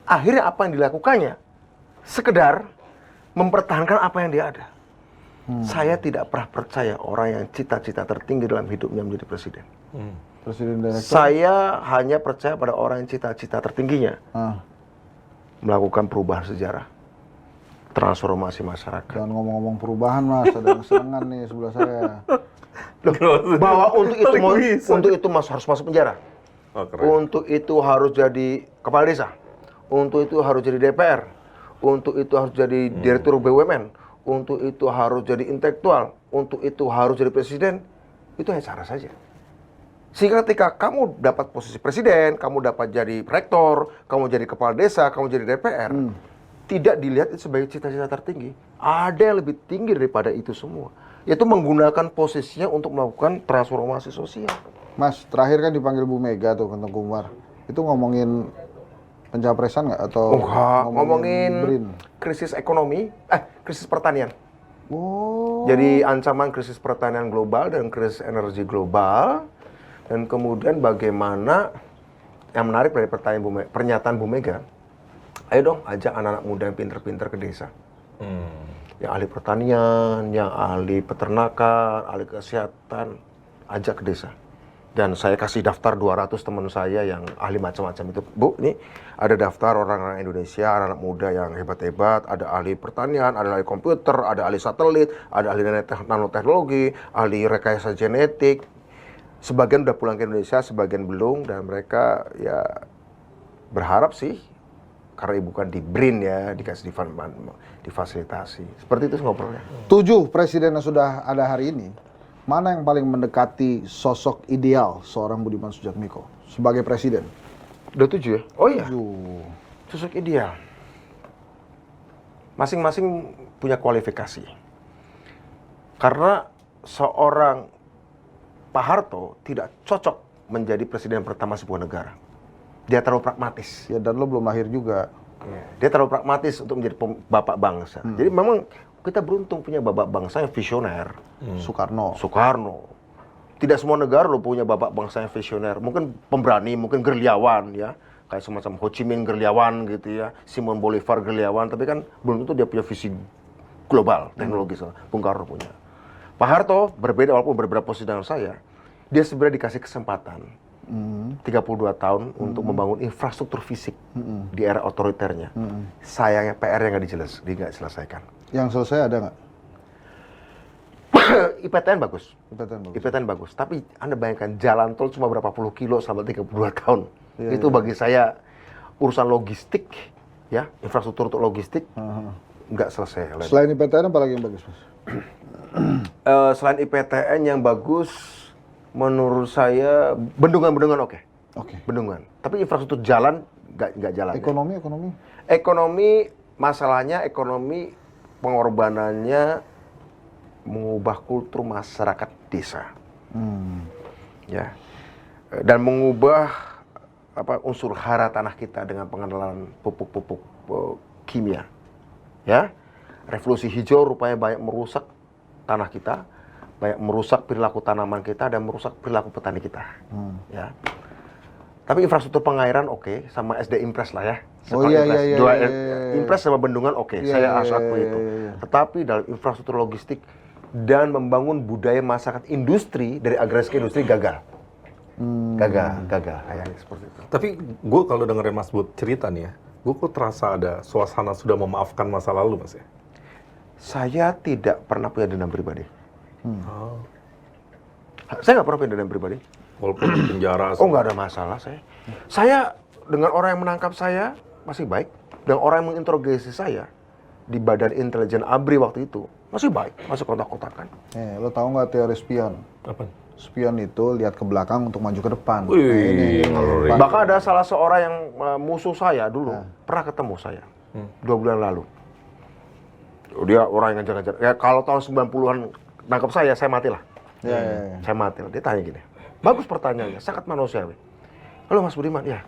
Akhirnya apa yang dilakukannya? Sekedar mempertahankan apa yang dia ada. Saya tidak pernah percaya orang yang cita-cita tertinggi dalam hidupnya menjadi presiden. Presiden direktur. Saya hanya percaya pada orang yang cita-cita tertingginya melakukan perubahan sejarah, transformasi masyarakat. Jangan ngomong-ngomong perubahan, Mas. Ada yang serangan nih sebelah saya. Bahwa untuk itu Mas harus masuk penjara. Oh, keren. Untuk itu harus jadi kepala desa. Untuk itu harus jadi DPR. Untuk itu harus jadi direktur BUMN. Untuk itu harus jadi intelektual. Untuk itu harus jadi presiden. Itu hanya cara saja. Sehingga ketika kamu dapat posisi presiden, kamu dapat jadi rektor, kamu jadi kepala desa, kamu jadi DPR, tidak dilihat itu sebagai cita-cita tertinggi. Ada yang lebih tinggi daripada itu semua. Yaitu menggunakan posisinya untuk melakukan transformasi sosial. Mas, terakhir kan dipanggil Bu Mega tuh ke Tengku Umar. Itu ngomongin pencapresan nggak atau Ngomongin BRIN? krisis ekonomi, krisis pertanian. Oh. Jadi ancaman krisis pertanian global dan krisis energi global. Dan kemudian bagaimana yang menarik dari pernyataan Bu Mega, ayo dong ajak anak-anak muda yang pinter-pinter ke desa. Yang ahli pertanian, yang ahli peternakan, ahli kesehatan, ajak ke desa. Dan saya kasih daftar 200 teman saya yang ahli macam-macam itu. Bu, ini ada daftar orang-orang Indonesia, anak-anak muda yang hebat-hebat, ada ahli pertanian, ada ahli komputer, ada ahli satelit, ada ahli nanoteknologi, ahli rekayasa genetik. Sebagian udah pulang ke Indonesia, sebagian belum, dan mereka ya berharap sih, karena ibu kan di BRIN ya, dikasih difasilitasi. Seperti itu ngobrolnya. 7 presiden yang sudah ada hari ini, mana yang paling mendekati sosok ideal seorang Budiman Sujatmiko sebagai presiden? Udah 7 ya? Oh iya, 7. sosok ideal. Masing-masing punya kualifikasi. Karena seorang Pak Harto tidak cocok menjadi presiden pertama sebuah negara. Dia terlalu pragmatis. Ya dan lo belum lahir juga. Dia terlalu pragmatis untuk menjadi bapak bangsa. Jadi memang kita beruntung punya bapak bangsa yang visioner. Soekarno. Soekarno. Tidak semua negara lo punya bapak bangsa yang visioner. Mungkin pemberani, mungkin gerilyawan ya. Kayak semacam Ho Chi Minh gerilyawan gitu ya. Simon Bolivar gerilyawan. Tapi kan belum tentu dia punya visi global, teknologi. Bung Karno punya. Pak Harto berbeda walaupun berbeda posisi dengan saya. Dia sebenarnya dikasih kesempatan 32 tahun untuk membangun infrastruktur fisik di era otoriternya. Sayangnya PR-nya nggak diselesaikan. Yang selesai ada nggak? IPTN bagus. IPTN bagus. IPTN bagus. Tapi Anda bayangkan jalan tol cuma berapa puluh kilo selama 32 tahun. Iya, Itu bagi saya urusan logistik, ya infrastruktur untuk logistik nggak selesai. Selain IPTN apa lagi yang bagus, Mas? Selain IPTN yang bagus, menurut saya bendungan-bendungan oke. Oke. Bendungan. Tapi infrastruktur jalan nggak jalan. Ekonomi. Ekonomi, masalahnya ekonomi pengorbanannya mengubah kultur masyarakat desa, ya, dan mengubah unsur hara tanah kita dengan pengenalan pupuk-pupuk kimia, ya. Revolusi hijau rupanya banyak merusak tanah kita, banyak merusak perilaku tanaman kita dan merusak perilaku petani kita, ya. Tapi infrastruktur pengairan oke, sama SD Impres lah ya. Impres sama bendungan oke, saya akui itu. Tetapi dalam infrastruktur logistik dan membangun budaya masyarakat industri dari agraris ke industri gagal. Gagal kayaknya seperti itu. Tapi gue kalau dengerin Mas Bud cerita nih ya, gue kok terasa ada suasana sudah memaafkan masa lalu, Mas ya? Saya tidak pernah punya dendam pribadi. Saya nggak pernah punya dendam pribadi. Walaupun di penjara. Oh, nggak ada masalah saya. Saya dengan orang yang menangkap saya masih baik. Dan orang yang menginterogasi saya di Badan Intelijen ABRI waktu itu masih baik, masih kontak-kontakan. Lo tahu nggak teori spion? Apa? Spion itu lihat ke belakang untuk maju ke depan. Wih, ngeri. Bahkan ada salah seorang yang musuh saya dulu pernah ketemu saya 2 bulan lalu. Dia orang yang ngejar-ngejar. Ya kalau tahun 90-an nangkap saya matilah. Ya. Saya mati. Dia tanya gini. Bagus pertanyaannya, sangat manusiawi. Halo Mas Budiman, ya.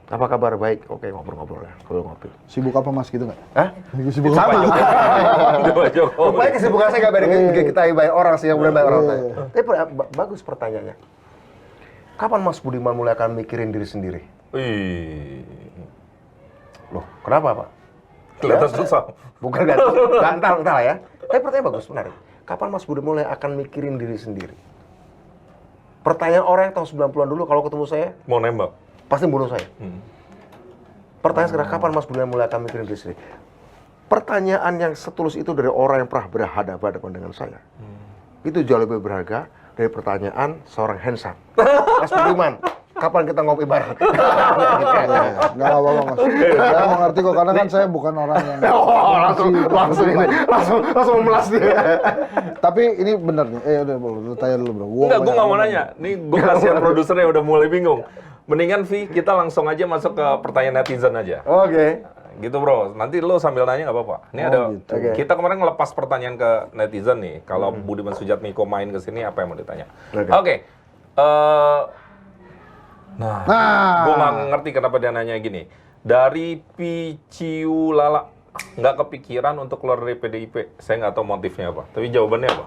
Apa kabar? Baik. Oke, ngobrol-ngobrol ya. Ngopi. Sibuk apa, Mas, gitu nggak? Hah? Sibuk Sama apa? juga. Rupanya kesibukan saya nggak beda kita banyak orang sih yang benar banyak orang tanya. Tapi bagus pertanyaannya. Kapan Mas Budiman mulai akan mikirin diri sendiri? Wih. Loh, kenapa Pak? Kelihatan susah. Bukan entah ya. Tapi pertanyaan bagus, menarik. Kapan Mas Budiman mulai akan mikirin diri sendiri? Pertanyaan orang yang tahun 90-an dulu kalau ketemu saya, Mau nembak? pasti bunuh saya. Pertanyaan sekarang, kapan Mas Budiman mulai akan mikirin diri sendiri? Pertanyaan yang setulus itu dari orang yang pernah berhadapan dengan saya. Itu jauh lebih berharga dari pertanyaan seorang handsome. Mas Budiman, kapan kita ngopi bareng? Nggak apa-apa, Mas. Saya mengerti kok, karena kan saya bukan orang yang... langsung memelas dia. Tapi ini bener nih. Udah, lu tanya dulu, bro. Enggak, gue nggak mau nanya. Nih gue kasihan produsernya udah mulai bingung. Mendingan Vi, kita langsung aja masuk ke pertanyaan netizen aja. Oke. Gitu bro, nanti lo sambil nanya nggak apa-apa. Ini ada, gitu. kita kemarin ngelepas pertanyaan ke netizen nih. Kalau Budiman Sujatmiko main ke sini, apa yang mau ditanya? Oke. Nah, gue nggak ngerti kenapa dia nanya gini. Dari Piciulala, nggak kepikiran untuk keluar dari PDIP. Saya nggak tahu motifnya apa. Tapi jawabannya apa?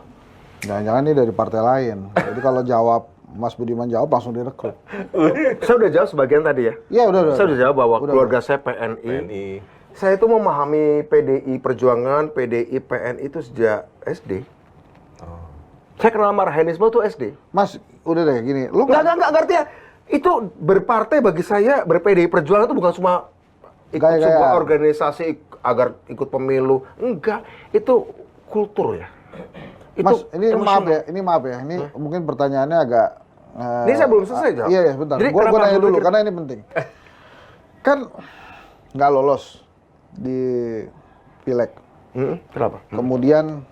Jangan-jangan ini dari partai lain. Jadi kalau jawab, Mas Budiman jawab, langsung direkrut. Saya udah jawab sebagian tadi ya. Iya, udah. Saya udah jawab bahwa keluarga saya PNI. Saya itu memahami PDI Perjuangan, PDI, PNI itu sejak SD. Saya kenal marhaenisme itu SD. Mas, udah deh gini. Lu Nggak ngerti ya. Itu berpartai bagi saya, berPDI Perjuangan itu bukan cuma ikut sebuah organisasi agar ikut pemilu. Enggak, itu kultur ya. Itu Mas, ini emosional. maaf ya. Ini mungkin pertanyaannya agak... Ini saya belum selesai jawab. Iya, bentar. Jadi Gua kenapa nanya lu dulu, mikir- karena ini penting. Kan nggak lolos di Pileg. Kenapa? Kemudian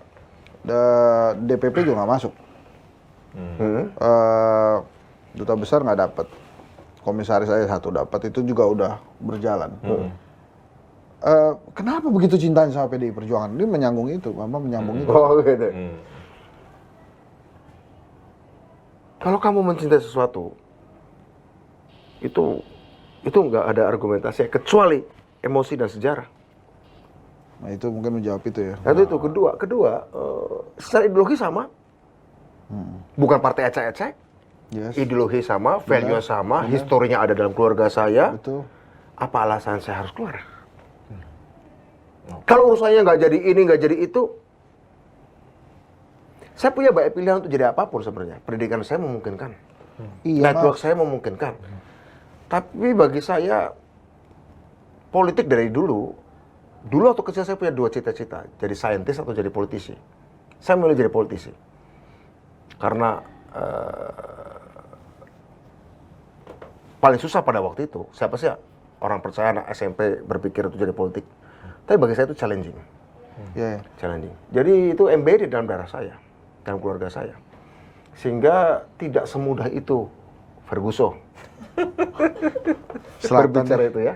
DPP juga nggak masuk. Duta besar nggak dapat. Komisaris saya 1 dapat, itu juga udah berjalan. Kenapa begitu cintanya sama PDI Perjuangan? Ini menyambung itu, Mama menyambung itu. Oh gitu. Kalau kamu mencintai sesuatu, itu nggak ada argumentasi kecuali emosi dan sejarah. Nah, itu mungkin menjawab itu ya. Nah, itu kedua, secara ideologi sama. Bukan partai ecek-ecek. Yes. Ideologi sama, value sama, historinya ada dalam keluarga saya. Betul. Apa alasan saya harus keluar? Kalau urusannya nggak jadi ini, nggak jadi itu, saya punya banyak pilihan untuk jadi apapun sebenarnya. Pendidikan saya memungkinkan, Iya, network Mas. saya memungkinkan. Tapi bagi saya, politik dari dulu waktu kecil saya punya 2 cita-cita, jadi saintis atau jadi politisi. Saya memilih jadi politisi. Karena paling susah pada waktu itu, siapa sih orang percaya anak SMP berpikir itu jadi politik. Tapi bagi saya itu challenging. Iya. Challenging. Jadi itu embedded dalam darah saya, dalam keluarga saya. Sehingga tidak semudah itu Ferguson Selatan. berbicara itu ya.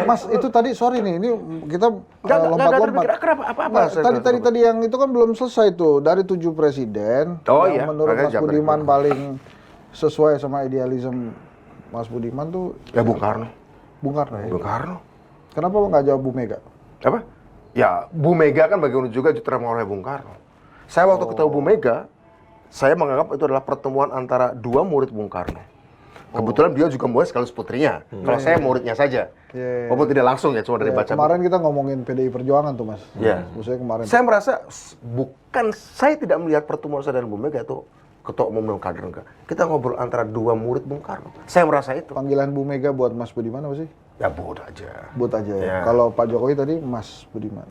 Mas, itu tadi sorry nih, ini kita lompat-lompat. terpikir, kenapa? Apa? Tadi yang itu kan belum selesai tuh, dari 7 presiden. Oh yang iya, menurut makanya Mas jangan Budiman berikut. paling sesuai sama idealisme Mas Budiman tuh Ya Bung Karno. Bung Karno ya. Bung Karno. Kenapa nggak jawab Bu Mega? Apa? Ya, Bu Mega kan bagaimana juga diterima oleh Bung Karno. Saya waktu ketemu Bu Mega, saya menganggap itu adalah pertemuan antara 2 murid Bung Karno. Kebetulan dia juga murid sekaligus putrinya. Kalau saya muridnya saja. Iya. Walaupun tidak langsung ya, cuma dari baca. Kemarin kita ngomongin PDI Perjuangan tuh, Mas. Iya. Maksudnya kemarin. Saya merasa saya tidak melihat pertemuan saya dan Bu Mega itu ketua umum dan kader enggak. Kita ngobrol antara 2 murid Bung Karno. Saya merasa itu. Panggilan Bu Mega buat Mas Budiman apa sih? Ya Bud aja. Bud aja ya. Ya. Kalau Pak Jokowi tadi Mas Budiman.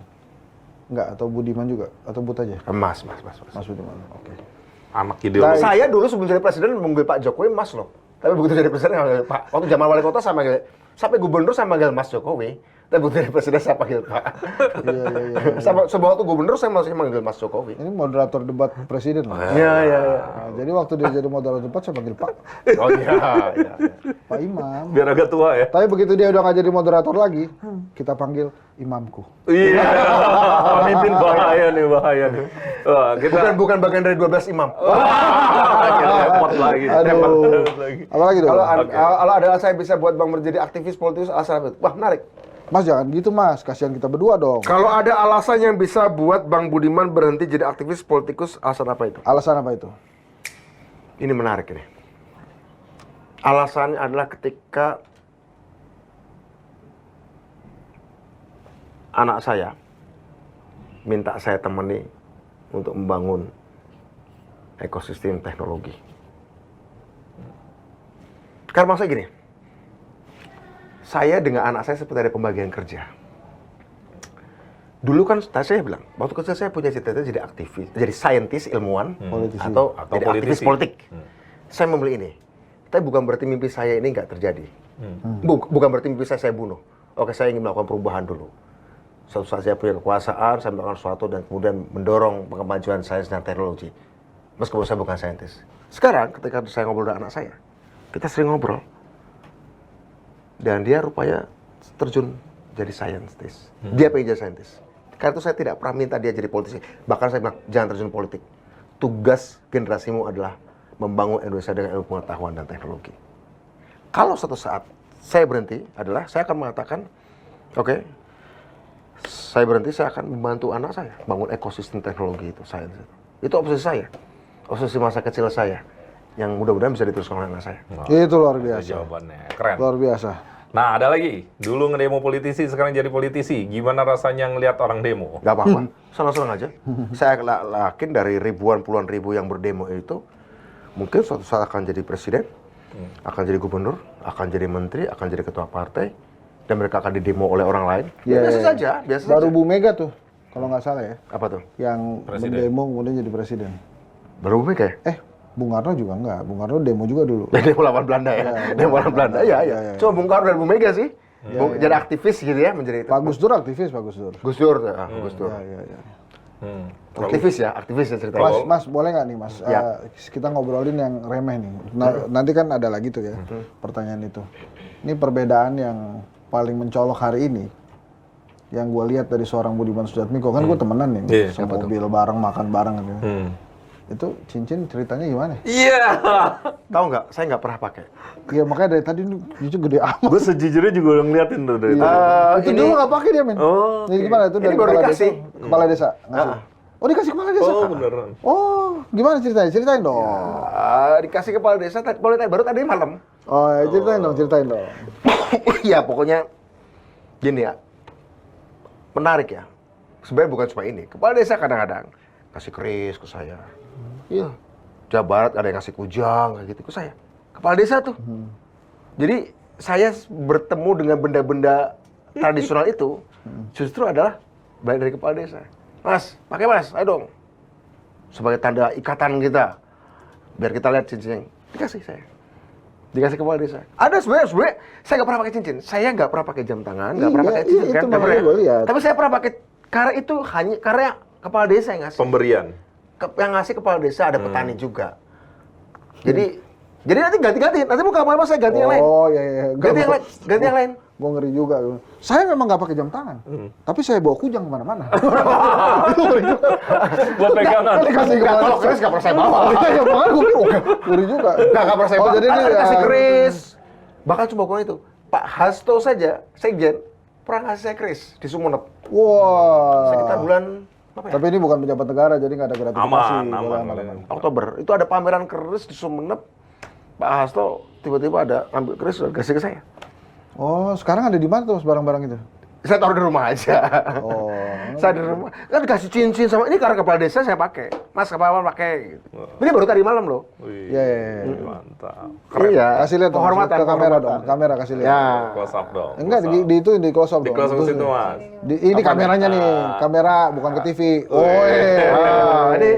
Enggak, atau Budiman juga? Atau Bud aja? Mas. Mas Budiman, oke. Anak ideologi. Saya dulu sebelum jadi presiden memanggil Pak Jokowi Mas loh. Tapi begitu jadi presiden manggil Pak. Waktu zaman wali kota saya manggil, sampai gubernur saya manggil Mas Jokowi. Tapi begitu jadi presiden saya panggil Pak. Iya. Sama waktu gubernur saya masih manggil Mas Jokowi. Ini moderator debat presiden loh. Iya. Nah, jadi waktu dia jadi moderator debat saya panggil Pak. Oh iya. Pak Imam. Biar agak tua ya. Tapi begitu dia udah nggak jadi moderator lagi, kita panggil imamku. Iya. Pemimpin bahaya nih. Wah, kita Bukan bagian dari 12 imam. repot lagi. Aduh. Apalagi tuh? Kalau ada saya bisa buat Bang menjadi aktivis politikus asal itu. Wah, menarik. Mas jangan gitu Mas, kasihan kita berdua dong. Kalau ada alasan yang bisa buat Bang Budiman berhenti jadi aktivis politikus, alasan apa itu? Alasan apa itu? Ini menarik ini. Alasannya adalah ketika anak saya minta saya temani untuk membangun ekosistem teknologi. Karena maksudnya gini, saya dengan anak saya seperti ada pembagian kerja. Dulu kan saya bilang, waktu kecil saya punya cita-cita jadi aktivis, jadi saintis, ilmuwan, Politisi. atau jadi aktivis politisi. politik. Saya memilih ini. Tapi bukan berarti mimpi saya ini nggak terjadi. Bukan berarti mimpi saya bunuh. Oke, saya ingin melakukan perubahan dulu. Suatu saat saya punya kekuasaan, saya melakukan sesuatu dan kemudian mendorong kemajuan sains dan teknologi. Meskipun saya bukan saintis. Sekarang ketika saya ngobrol dengan anak saya, kita sering ngobrol. Dan dia rupanya terjun jadi saintis. Dia pengen jadi saintis. Karena itu saya tidak pernah minta dia jadi politisi. Bahkan saya bilang, jangan terjun politik. Tugas generasimu adalah membangun Indonesia dengan ilmu pengetahuan dan teknologi. Kalau suatu saat saya berhenti, saya akan mengatakan, oke, saya berhenti, saya akan membantu anak saya bangun ekosistem teknologi itu, sains itu. Itu obsesi saya, obsesi masa kecil saya, yang mudah-mudahan bisa diteruskan oleh anak saya. Itu luar Itu biasa. jawabannya. Keren. Luar biasa. Nah, ada lagi. Dulu ngedemo politisi, sekarang jadi politisi. Gimana rasanya ngelihat orang demo? Gak apa-apa, senang-senang aja. Saya yakin dari ribuan, puluhan ribu yang berdemo itu, mungkin suatu saat akan jadi presiden, akan jadi gubernur, akan jadi menteri, akan jadi ketua partai, dan mereka akan didemo oleh orang lain. Iya, Biasa iya. saja, biasa Baru saja. Bu Mega tuh, kalau nggak salah ya, Apa tuh? yang Presiden. mendemo kemudian jadi presiden. Baru Bu Mega ya? Bung Karno juga enggak. Bung Karno demo juga dulu. Ya, demo lawan Belanda ya? Demo lawan Belanda, ya. Cuma Bung Karno dan Bu Mega sih. Jadi aktivis gitu ya, menjadi itu. Pak Gus Dur aktivis, Pak Gus Dur. Gus Dur, Gus Dur. Iya. Aktivis ya ceritanya. Mas, boleh nggak nih Mas? Ya. Kita ngobrolin yang remeh nih. Nanti kan ada lagi tuh ya, pertanyaan itu. Ini perbedaan yang paling mencolok hari ini, yang gue lihat dari seorang Budiman Sujatmiko, kan gue temenan nih, Iya, semobil bareng, makan bareng gitu. Itu cincin ceritanya gimana? Iya. Tahu nggak? Saya nggak pernah pakai. Iya makanya dari tadi cincin gede amat. Gue sejujurnya juga udah ngeliatin tuh dari Iya. tadi. Itu ini- dulu nggak pakai dia, men. Oh, Jadi gimana itu Ini dari baru kepala dikasih. desa? Kepala desa ngasih. Oh dikasih kepala desa? Oh, beneran. Oh, gimana ceritanya? Ceritain dong. Dikasih kepala desa, baru tadi malam. Oh, ya, ceritain dong. Iya, pokoknya gini ya. Menarik ya. Sebenarnya bukan cuma ini. Kepala desa kadang-kadang kasih keris ke saya. Iya. Jawa Barat ada yang kasih kujang kayak gitu ke saya. Kepala desa tuh. Jadi saya bertemu dengan benda-benda tradisional itu justru adalah baik dari kepala desa. Mas, pakai mas, ayo dong. Sebagai tanda ikatan kita. Biar kita lihat cincinnya. Dikasih saya. Dikasih kepala desa. Ada sebenarnya saya nggak pernah pakai cincin. Saya nggak pernah pakai jam tangan, nggak pernah pakai cincin itu kan. Nggak makanya pernah. gua lihat. Tapi saya pernah pakai karena itu hanya karena kepala desa yang ngasih. Pemberian. Yang ngasih kepala desa ada petani juga. Jadi nanti ganti-ganti. Nanti bukan apa-apa saya ganti yang lain. Oh, iya. Ganti yang lain. Ganti yang lain. Gue ngeri juga. Saya memang nggak pakai jam tangan, tapi saya bawa kujang kemana-mana. Buat pegangan. Dikasih kepala Kalau desa. keris nggak pernah saya bawa. Iya, makanya gue bilang, ngeri juga. Nggak pernah saya Oh, bawa. jadi ini Ada kasih ya, keris. Bahkan cuma bukan itu. Pak Hasto saja, Sekjen, pernah ngasih saya keris di Sumeneb. Wah. Sekitar bulan apa ya? Tapi ini bukan pejabat negara, jadi nggak ada gratifikasi. Aman. Oktober. Itu ada pameran keris di Sumeneb. Pak Hasto tiba-tiba ada ambil keris dan kasih ke saya. Oh, sekarang ada di mana tuh Mas barang-barang itu? Saya taruh di rumah aja. Oh. Saya di rumah. Kan dikasih cincin sama ini karena kepala desa saya pakai. Mas kepala pakai gitu. Ini baru tadi malam loh. Wih, Iya, iya, iya. mantap. Iya. Kasih lihat dong, Penghormatan, ke kamera penghormatan. dong. Kamera kasih lihat. Ya. Close up dong. Enggak, di itu di close up Di dong. close up Itu- situ, Mas. Ini kameranya nih, kamera bukan ke TV. Oh, Ini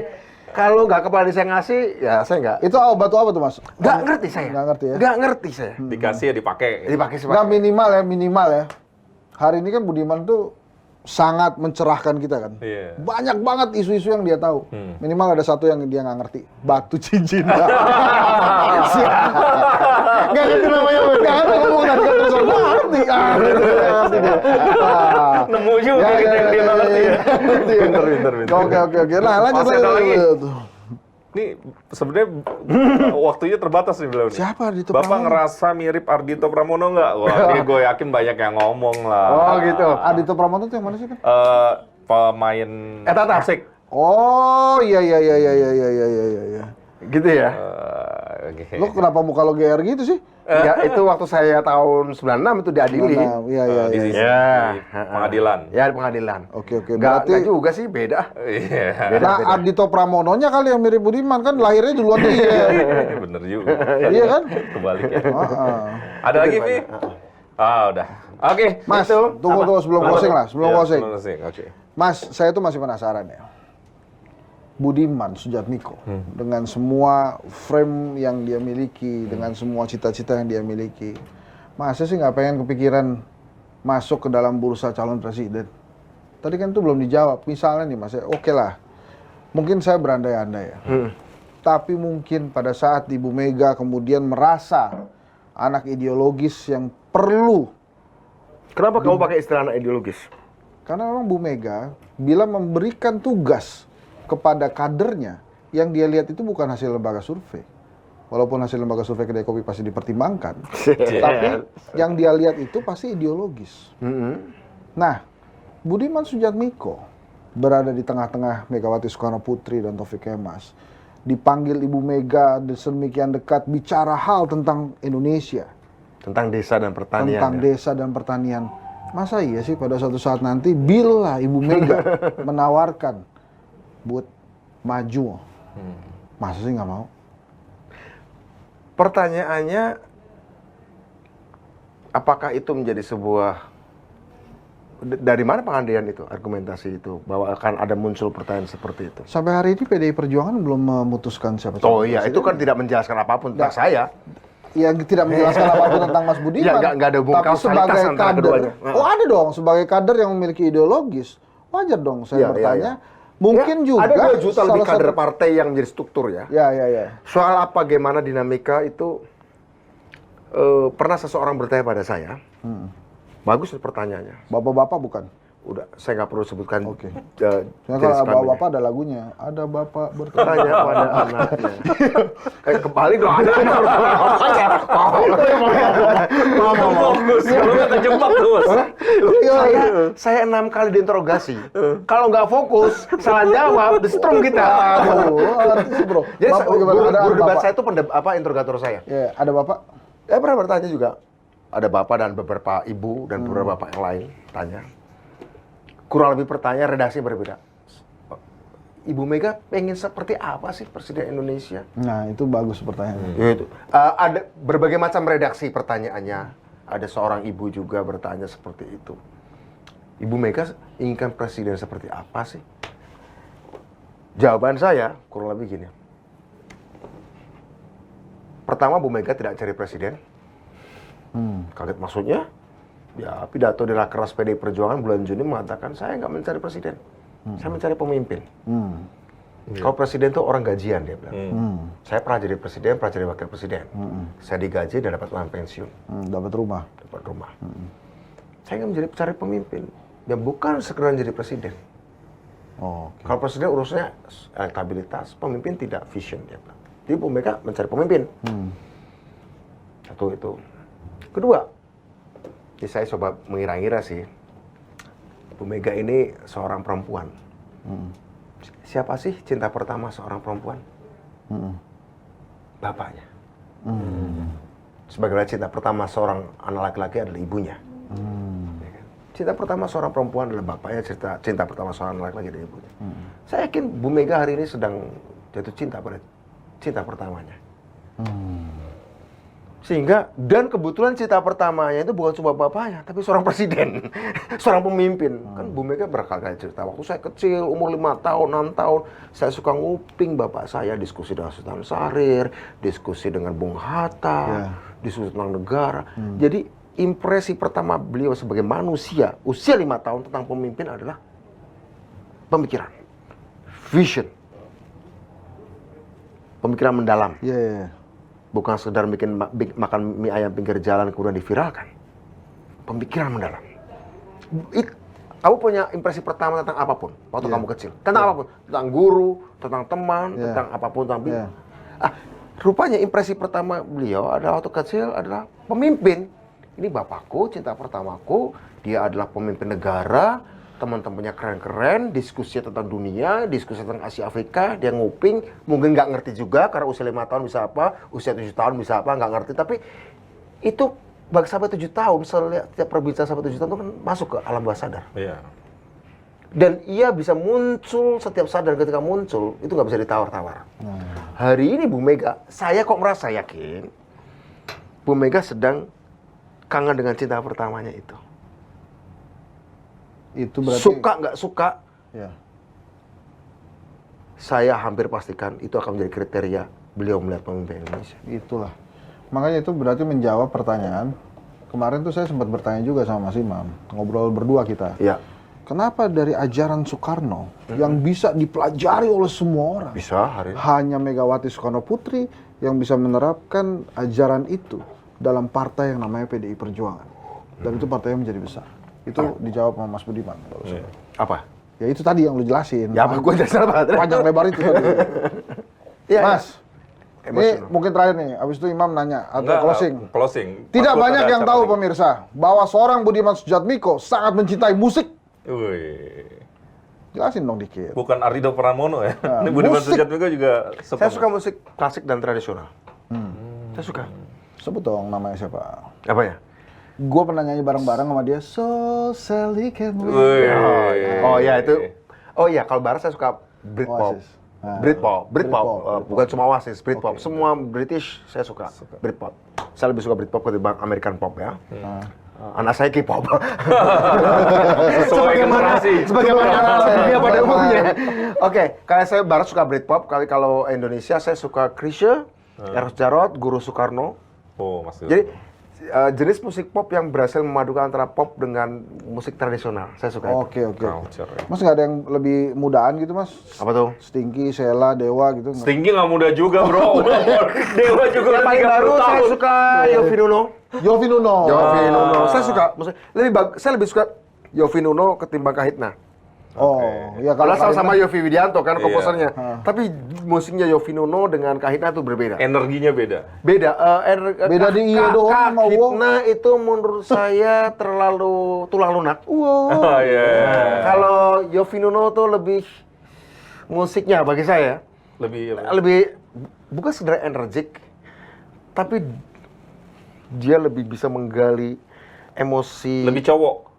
kalau nggak kepala desa yang ngasih, ya saya nggak. Itu batu apa tuh Mas? Nggak ngerti saya. Nggak ngerti ya? Nggak ngerti saya. Dikasih ya dipakai. Dipakai Nggak sebagai. minimal ya. Hari ini kan Budiman tuh sangat mencerahkan kita kan. Iya. Banyak banget isu-isu yang dia tahu. Minimal ada satu yang dia nggak ngerti. Batu cincin. Nggak ngerti namanya. Nggak ngerti ngomong tadi kan terus nggak ngerti. Ngerti dia. Nemu juga kita yang dia ngerti ya. Pinter. Oke. Nah, lanjut Masih ada lagi. lanjut. Ini sebenarnya waktunya terbatas nih beliau nih. Siapa Ardhito Bapak Pramono? ngerasa mirip Ardhito Pramono nggak? Wah, ini gue yakin banyak yang ngomong lah. Oh gitu. Ardhito Pramono tuh yang mana sih kan? Pemain Tata. musik. Oh, iya. Gitu ya. Oke. Lo kenapa muka lo GR gitu sih? Ya itu waktu saya tahun 96 itu diadili. Iya. Di sisi Ya. pengadilan. Ya di pengadilan. Oke. Nggak Berarti juga sih beda. Iya. Beda. nah Ardhito Pramononya kali yang mirip Budiman kan lahirnya duluan dia. Bener juga. Iya kan? Kebalik ya. Heeh. Ada lagi, Vi? Ah, udah. Oke. Mas, Itu. tunggu sebelum closing lah, sebelum Ya, closing. sebelum closing. Oke. Mas, saya tuh masih penasaran ya. Budiman Sujatmiko dengan semua frame yang dia miliki, dengan semua cita-cita yang dia miliki, masa sih nggak pengen kepikiran masuk ke dalam bursa calon presiden? Tadi kan itu belum dijawab. Misalnya nih Mas, oke lah, mungkin saya berandai-andai ya. Tapi mungkin pada saat Ibu Mega kemudian merasa anak ideologis yang perlu, Kenapa kamu pakai istilah anak ideologis? karena memang Bu Mega bila memberikan tugas kepada kadernya, yang dia lihat itu bukan hasil lembaga survei. Walaupun hasil lembaga survei kedai kopi pasti dipertimbangkan, tapi yang dia lihat itu pasti ideologis. Nah, Budiman Sujatmiko berada di tengah-tengah Megawati Soekarno Putri dan Taufik Kemas. Dipanggil Ibu Mega sedemikian dekat bicara hal tentang Indonesia, Tentang desa dan pertanian. tentang ya? desa dan pertanian. Masa iya sih pada suatu saat nanti bila Ibu Mega menawarkan buat maju, masa sih nggak mau? Pertanyaannya, apakah itu menjadi sebuah dari mana pengandaian itu, argumentasi itu, bahwa akan ada muncul pertanyaan seperti itu? Sampai hari ini PDI Perjuangan belum memutuskan siapa. Oh iya, itu kan tidak menjelaskan apapun tentang saya. Yang tidak menjelaskan apapun tentang Mas Budiman. Iya, nggak ada hubungan Tapi kausalitas sebagai antara kader, keduanya. oh ada dong, sebagai kader yang memiliki ideologis, wajar dong saya Iya, bertanya. iya. Mungkin Ya, juga ada 2 juta lebih salah kader satu- partai yang menjadi struktur ya. Ya. Soal apa, bagaimana dinamika itu, pernah seseorang bertanya pada saya, bagus pertanyaannya. Bapak-bapak bukan. Udah, saya nggak perlu sebutkan. Oke. jenis Soalnya kalau kelaminnya. bapak ada lagunya, ada bapak bertanya. Tanya pada anaknya. Kembali dong ada. Fokus, lu nggak kejebak terus. Saya 6 kali diinterogasi. Kalau nggak fokus, salah jawab, di-strum kita. Aduh, artis bro. Jadi Bapak gimana? guru Ada debat bapak? saya itu interrogator saya. Ya, ada bapak? Pernah bertanya juga. Ada bapak dan beberapa ibu dan beberapa bapak yang lain tanya. Kurang lebih pertanyaan redaksi berbeda. Ibu Mega pengen seperti apa sih Presiden Indonesia? Nah, itu bagus pertanyaannya. Itu. Ada berbagai macam redaksi pertanyaannya. Ada seorang ibu juga bertanya seperti itu. Ibu Mega inginkan presiden seperti apa sih? Jawaban saya kurang lebih gini. Pertama, Bu Mega tidak cari presiden. Kaget maksudnya? Ya, pidato di Rakernas PDI Perjuangan bulan Juni mengatakan saya nggak mencari presiden. Saya mencari pemimpin. Kalau presiden itu orang gajian, dia bilang. Saya pernah jadi presiden, pernah jadi wakil presiden. Saya digaji dan dapat uang pensiun. Dapat rumah. Dapat rumah. Saya nggak menjadi cari pemimpin. Dan bukan sekedar jadi presiden. Oh, oke. Kalau presiden urusnya elektabilitas, pemimpin tidak vision, dia bilang. Jadi Bu Mega mencari pemimpin. Satu itu. Kedua, jadi saya coba mengira-ngira sih. Bu Mega ini seorang perempuan. Siapa sih cinta pertama seorang perempuan? Bapaknya. Sebagaimana cinta pertama seorang anak laki-laki adalah ibunya. Ya kan? Cinta pertama seorang perempuan adalah bapaknya, cinta pertama seorang anak laki-laki adalah ibunya. Saya yakin Bu Mega hari ini sedang jatuh cinta pada cinta pertamanya. Sehingga, dan kebetulan cinta pertamanya itu bukan cuma bapaknya, tapi seorang presiden, seorang pemimpin. Kan Bu Mega berkali-kali cerita, waktu saya kecil, umur 5 tahun, 6 tahun, saya suka nguping bapak saya, diskusi dengan Sultan Syahrir, diskusi dengan Bung Hatta, diskusi tentang negara. Jadi, impresi pertama beliau sebagai manusia, usia 5 tahun tentang pemimpin adalah pemikiran, vision, pemikiran mendalam. Iya. Bukan sekedar makan mie ayam pinggir jalan kemudian diviralkan. Pemikiran mendalam. Kamu punya impresi pertama tentang apapun waktu kamu kecil. Tentang apapun. Tentang guru, tentang teman, tentang apapun. Rupanya impresi pertama beliau adalah waktu kecil adalah pemimpin. Ini bapakku, cinta pertamaku. Dia adalah pemimpin negara. Teman-temannya keren-keren, diskusi tentang dunia, diskusi tentang Asia Afrika, dia nguping, mungkin nggak ngerti juga, karena usia 5 tahun bisa apa, usia 7 tahun bisa apa, nggak ngerti, tapi itu sampai 7 tahun, setiap perbincangan sampai 7 tahun itu kan masuk ke alam bawah sadar. Iya. Dan ia bisa muncul setiap saat, dan ketika muncul, itu nggak bisa ditawar-tawar. Hari ini Bu Mega, saya kok merasa yakin, Bu Mega sedang kangen dengan cinta pertamanya itu. Itu berarti Suka nggak suka, ya. saya hampir pastikan itu akan menjadi kriteria beliau melihat pemimpin Indonesia. Itulah. Makanya itu berarti menjawab pertanyaan. Kemarin tuh saya sempat bertanya juga sama Mas Imam, ngobrol berdua kita. Iya. Kenapa dari ajaran Soekarno yang bisa dipelajari oleh semua orang, Bisa hari ini. hanya Megawati Soekarno Putri yang bisa menerapkan ajaran itu dalam partai yang namanya PDI Perjuangan. Dan itu partainya menjadi besar. Itu dijawab sama Mas Budiman. Apa? Ya itu tadi yang lu jelasin. Ya apa gue udah salah. Panjang lebar itu tadi. Iya, Mas, ini emosional. mungkin terakhir nih. Abis itu Imam nanya atau Enggak, closing. Closing. Tidak Takut banyak ada yang acara tahu nih. pemirsa bahwa seorang Budiman Sujatmiko sangat mencintai musik. Wih. Jelasin dong dikit. Bukan Ardhito Pramono ya. Nah, Ini Budiman musik. Sujatmiko juga Saya suka musik klasik dan tradisional. Saya suka. Sebut dong namanya siapa. Apa ya? Gue pernah nyanyi bareng-bareng sama dia. So Sally can we. Wih. Oh ya itu. Oh iya, kalau barat saya suka Britpop. Oasis. Nah, Britpop. Britpop. Bukan cuma Oasis, Britpop. Semua British saya suka. Britpop. Saya lebih suka Britpop ketimbang American Pop ya. Anak saya K-pop. Sesuai generasi. Sebagaimana dunia pada umumnya. Oke, kalau saya barat suka Britpop, kalau Indonesia saya suka Chrisye, Eros Jarot, Guru Soekarno. Oh, Mas. Jadi jenis musik pop yang berhasil memadukan antara pop dengan musik tradisional. Saya suka itu. Oke. Culture, ya. Mas nggak ada yang lebih mudaan gitu mas? Apa tuh? Stinky, Sheila, Dewa gitu? nggak? Stinky nggak muda juga, bro. Dewa juga Yang udah paling 30 baru saya tahun. suka Yovie Nuno. Yofi Nuno. Yovie Nuno. Saya suka, maksudnya saya lebih suka Yofi Nuno ketimbang Kahitna. Oh, ya kalau Kalau sama Kahitna- Yofi Widianto kan Iya. komposernya. Tapi musiknya Yofi Nuno dengan Kahitna itu berbeda. Energinya beda. Beda. Beda di iya doang sama Wo. Kahitna itu menurut saya terlalu tulang lunak. Wow. Oh iya. Kalau Yofi Nuno tuh lebih musiknya bagi saya Lebih bukan sekedar energik, tapi dia lebih bisa menggali emosi. lebih cowok.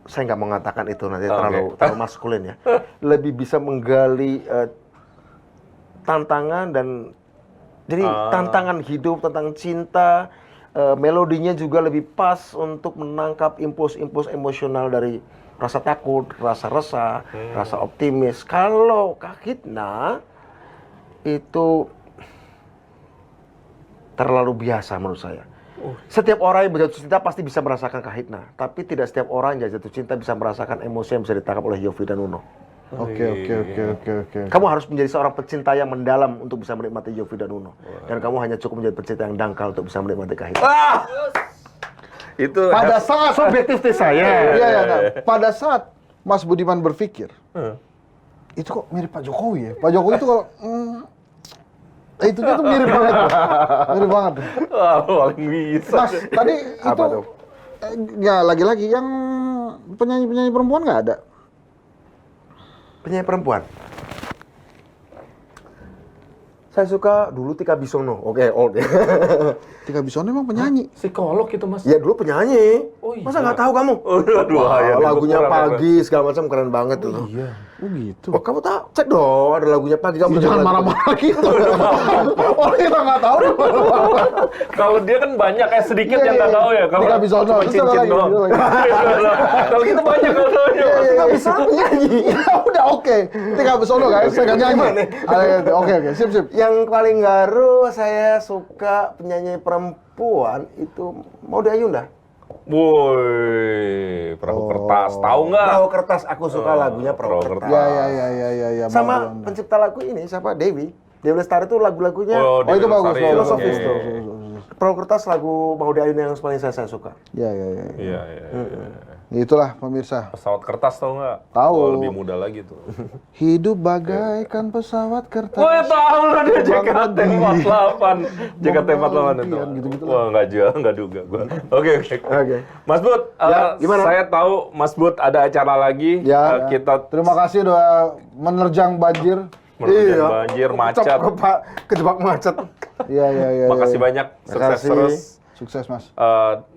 Saya nggak mengatakan itu nanti Oh, terlalu maskulin ya. Lebih bisa menggali tantangan dan jadi tantangan hidup, tentang cinta, melodinya juga lebih pas untuk menangkap impuls-impuls emosional dari rasa takut, rasa resah, rasa optimis. Kalau Kahitna itu terlalu biasa menurut saya. Setiap orang yang berjatuh cinta pasti bisa merasakan Kahitna, tapi tidak setiap orang yang jatuh cinta bisa merasakan emosi yang bisa ditangkap oleh Yofi dan Nuno. Oke. Kamu harus menjadi seorang pecinta yang mendalam untuk bisa menikmati Yofi dan Nuno. Dan kamu hanya cukup menjadi pecinta yang dangkal untuk bisa menikmati Kahitna. Itu Pada saat Subjektif saya. Iya, nah, pada saat Mas Budiman berpikir, itu kok mirip Pak Jokowi ya? Pak Jokowi itu kalau itu tuh mirip banget, mirip banget. paling bisa. Mas, tadi Apa itu tuh? ya lagi-lagi yang penyanyi perempuan nggak ada. Penyanyi perempuan. Saya suka dulu Tika Bisono. Oke, old ya. Tika Bisono emang penyanyi. Psikolog itu Mas. Ya dulu penyanyi. Oh, iya. Masa nggak tahu kamu? Aduh, Wah, ya, lagunya kurang Pagi segala macam keren banget tuh. Iya. Oh gitu. Oh, kamu tahu? Cek dong, ada lagunya Pagi. Kamu Ya, dengar jangan lagu marah-marah gitu. Orang kita nggak tahu. Kalau dia kan banyak kayak sedikit Iya, yang nggak iya. tahu ya. Kalau Tika Bisono, cuma terus cincin apa lagi? doang. Terus Kalau kita banyak nggak tahu. Iya, iya, Nggak iya. bisa nyanyi. Ya udah oke. Tika Bisono guys, saya nggak nyanyi. Oke, sip. Yang paling garu saya suka penyanyi perempuan itu Maudy Ayunda. Woi, perahu kertas. Tahu nggak? Perahu Kertas, aku suka lagunya Perahu Perahu Kertas. Ya. Sama pencipta lagu ini siapa? Dewi Lestari itu lagunya Oh, itu Dewi bagus, Lestari, filosofis oke. tuh. Perahu Kertas lagu Maudy Ayunda yang paling saya suka. Ya. Iya. Itulah pemirsa. Pesawat kertas tahu nggak? Tahu. Oh, lebih muda lagi tuh. Hidup bagaikan pesawat kertas. Wah, tahu lah dia JKT48. JKT48 itu. gitu-gitu Wah, nggak duga gua. Oke. Oke. Mas Bud, Ya, gimana? saya tahu Mas Bud ada acara lagi. Ya, Kita terima kasih udah menerjang banjir. menerjang banjir, macet. Kejebak macet. Iya. Makasih banyak, sukses Makasih. terus. Sukses, Mas.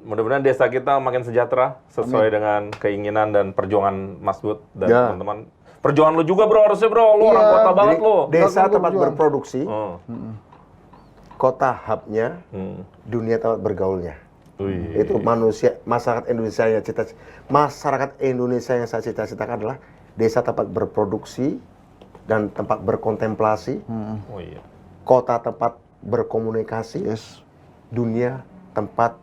Mudah-mudahan desa kita makin sejahtera sesuai dengan keinginan dan perjuangan Mas Bud dan Ya. teman-teman. Perjuangan lu juga bro, harusnya bro. Lu orang Iya, kota banget Jadi, lu. desa Bagus tempat berjuang. berproduksi, Oh. kota hubnya, Hmm. dunia tempat bergaulnya. Wih. Itu masyarakat Indonesia yang saya cita-citakan adalah desa tempat berproduksi dan tempat berkontemplasi, Oh iya. kota tempat berkomunikasi, Yes. dunia tempat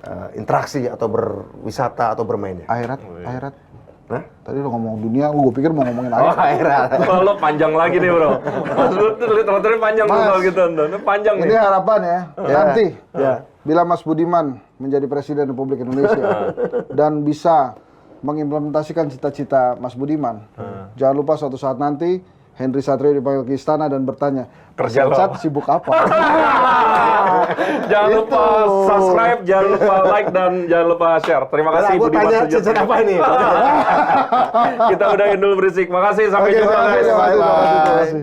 berinteraksi atau berwisata atau bermainnya. Akhirat. Hah? Tadi lu ngomong dunia, gue pikir mau ngomongin Oh, akhirat. akhirat. Kalau panjang lagi nih bro. Mas Bud tuh literatunya panjang tuh Mas. kalau gitu. Ini panjang Ini nih. harapan ya. Nanti Ya. bila Mas Budiman menjadi Presiden Republik Indonesia dan bisa mengimplementasikan cita-cita Mas Budiman, jangan lupa suatu saat nanti Henry Satrio dipanggil ke istana dan bertanya, Kerja lo Sat apa?" sibuk apa? Jangan lupa subscribe, jangan lupa like dan jangan lupa share. Terima kasih Aku Budiman tanya Sujatmiko. cincin apa ini? Kita udahin dulu berisik. Makasih sampai Oke, jumpa makasih, guys. bye-bye. Terima kasih.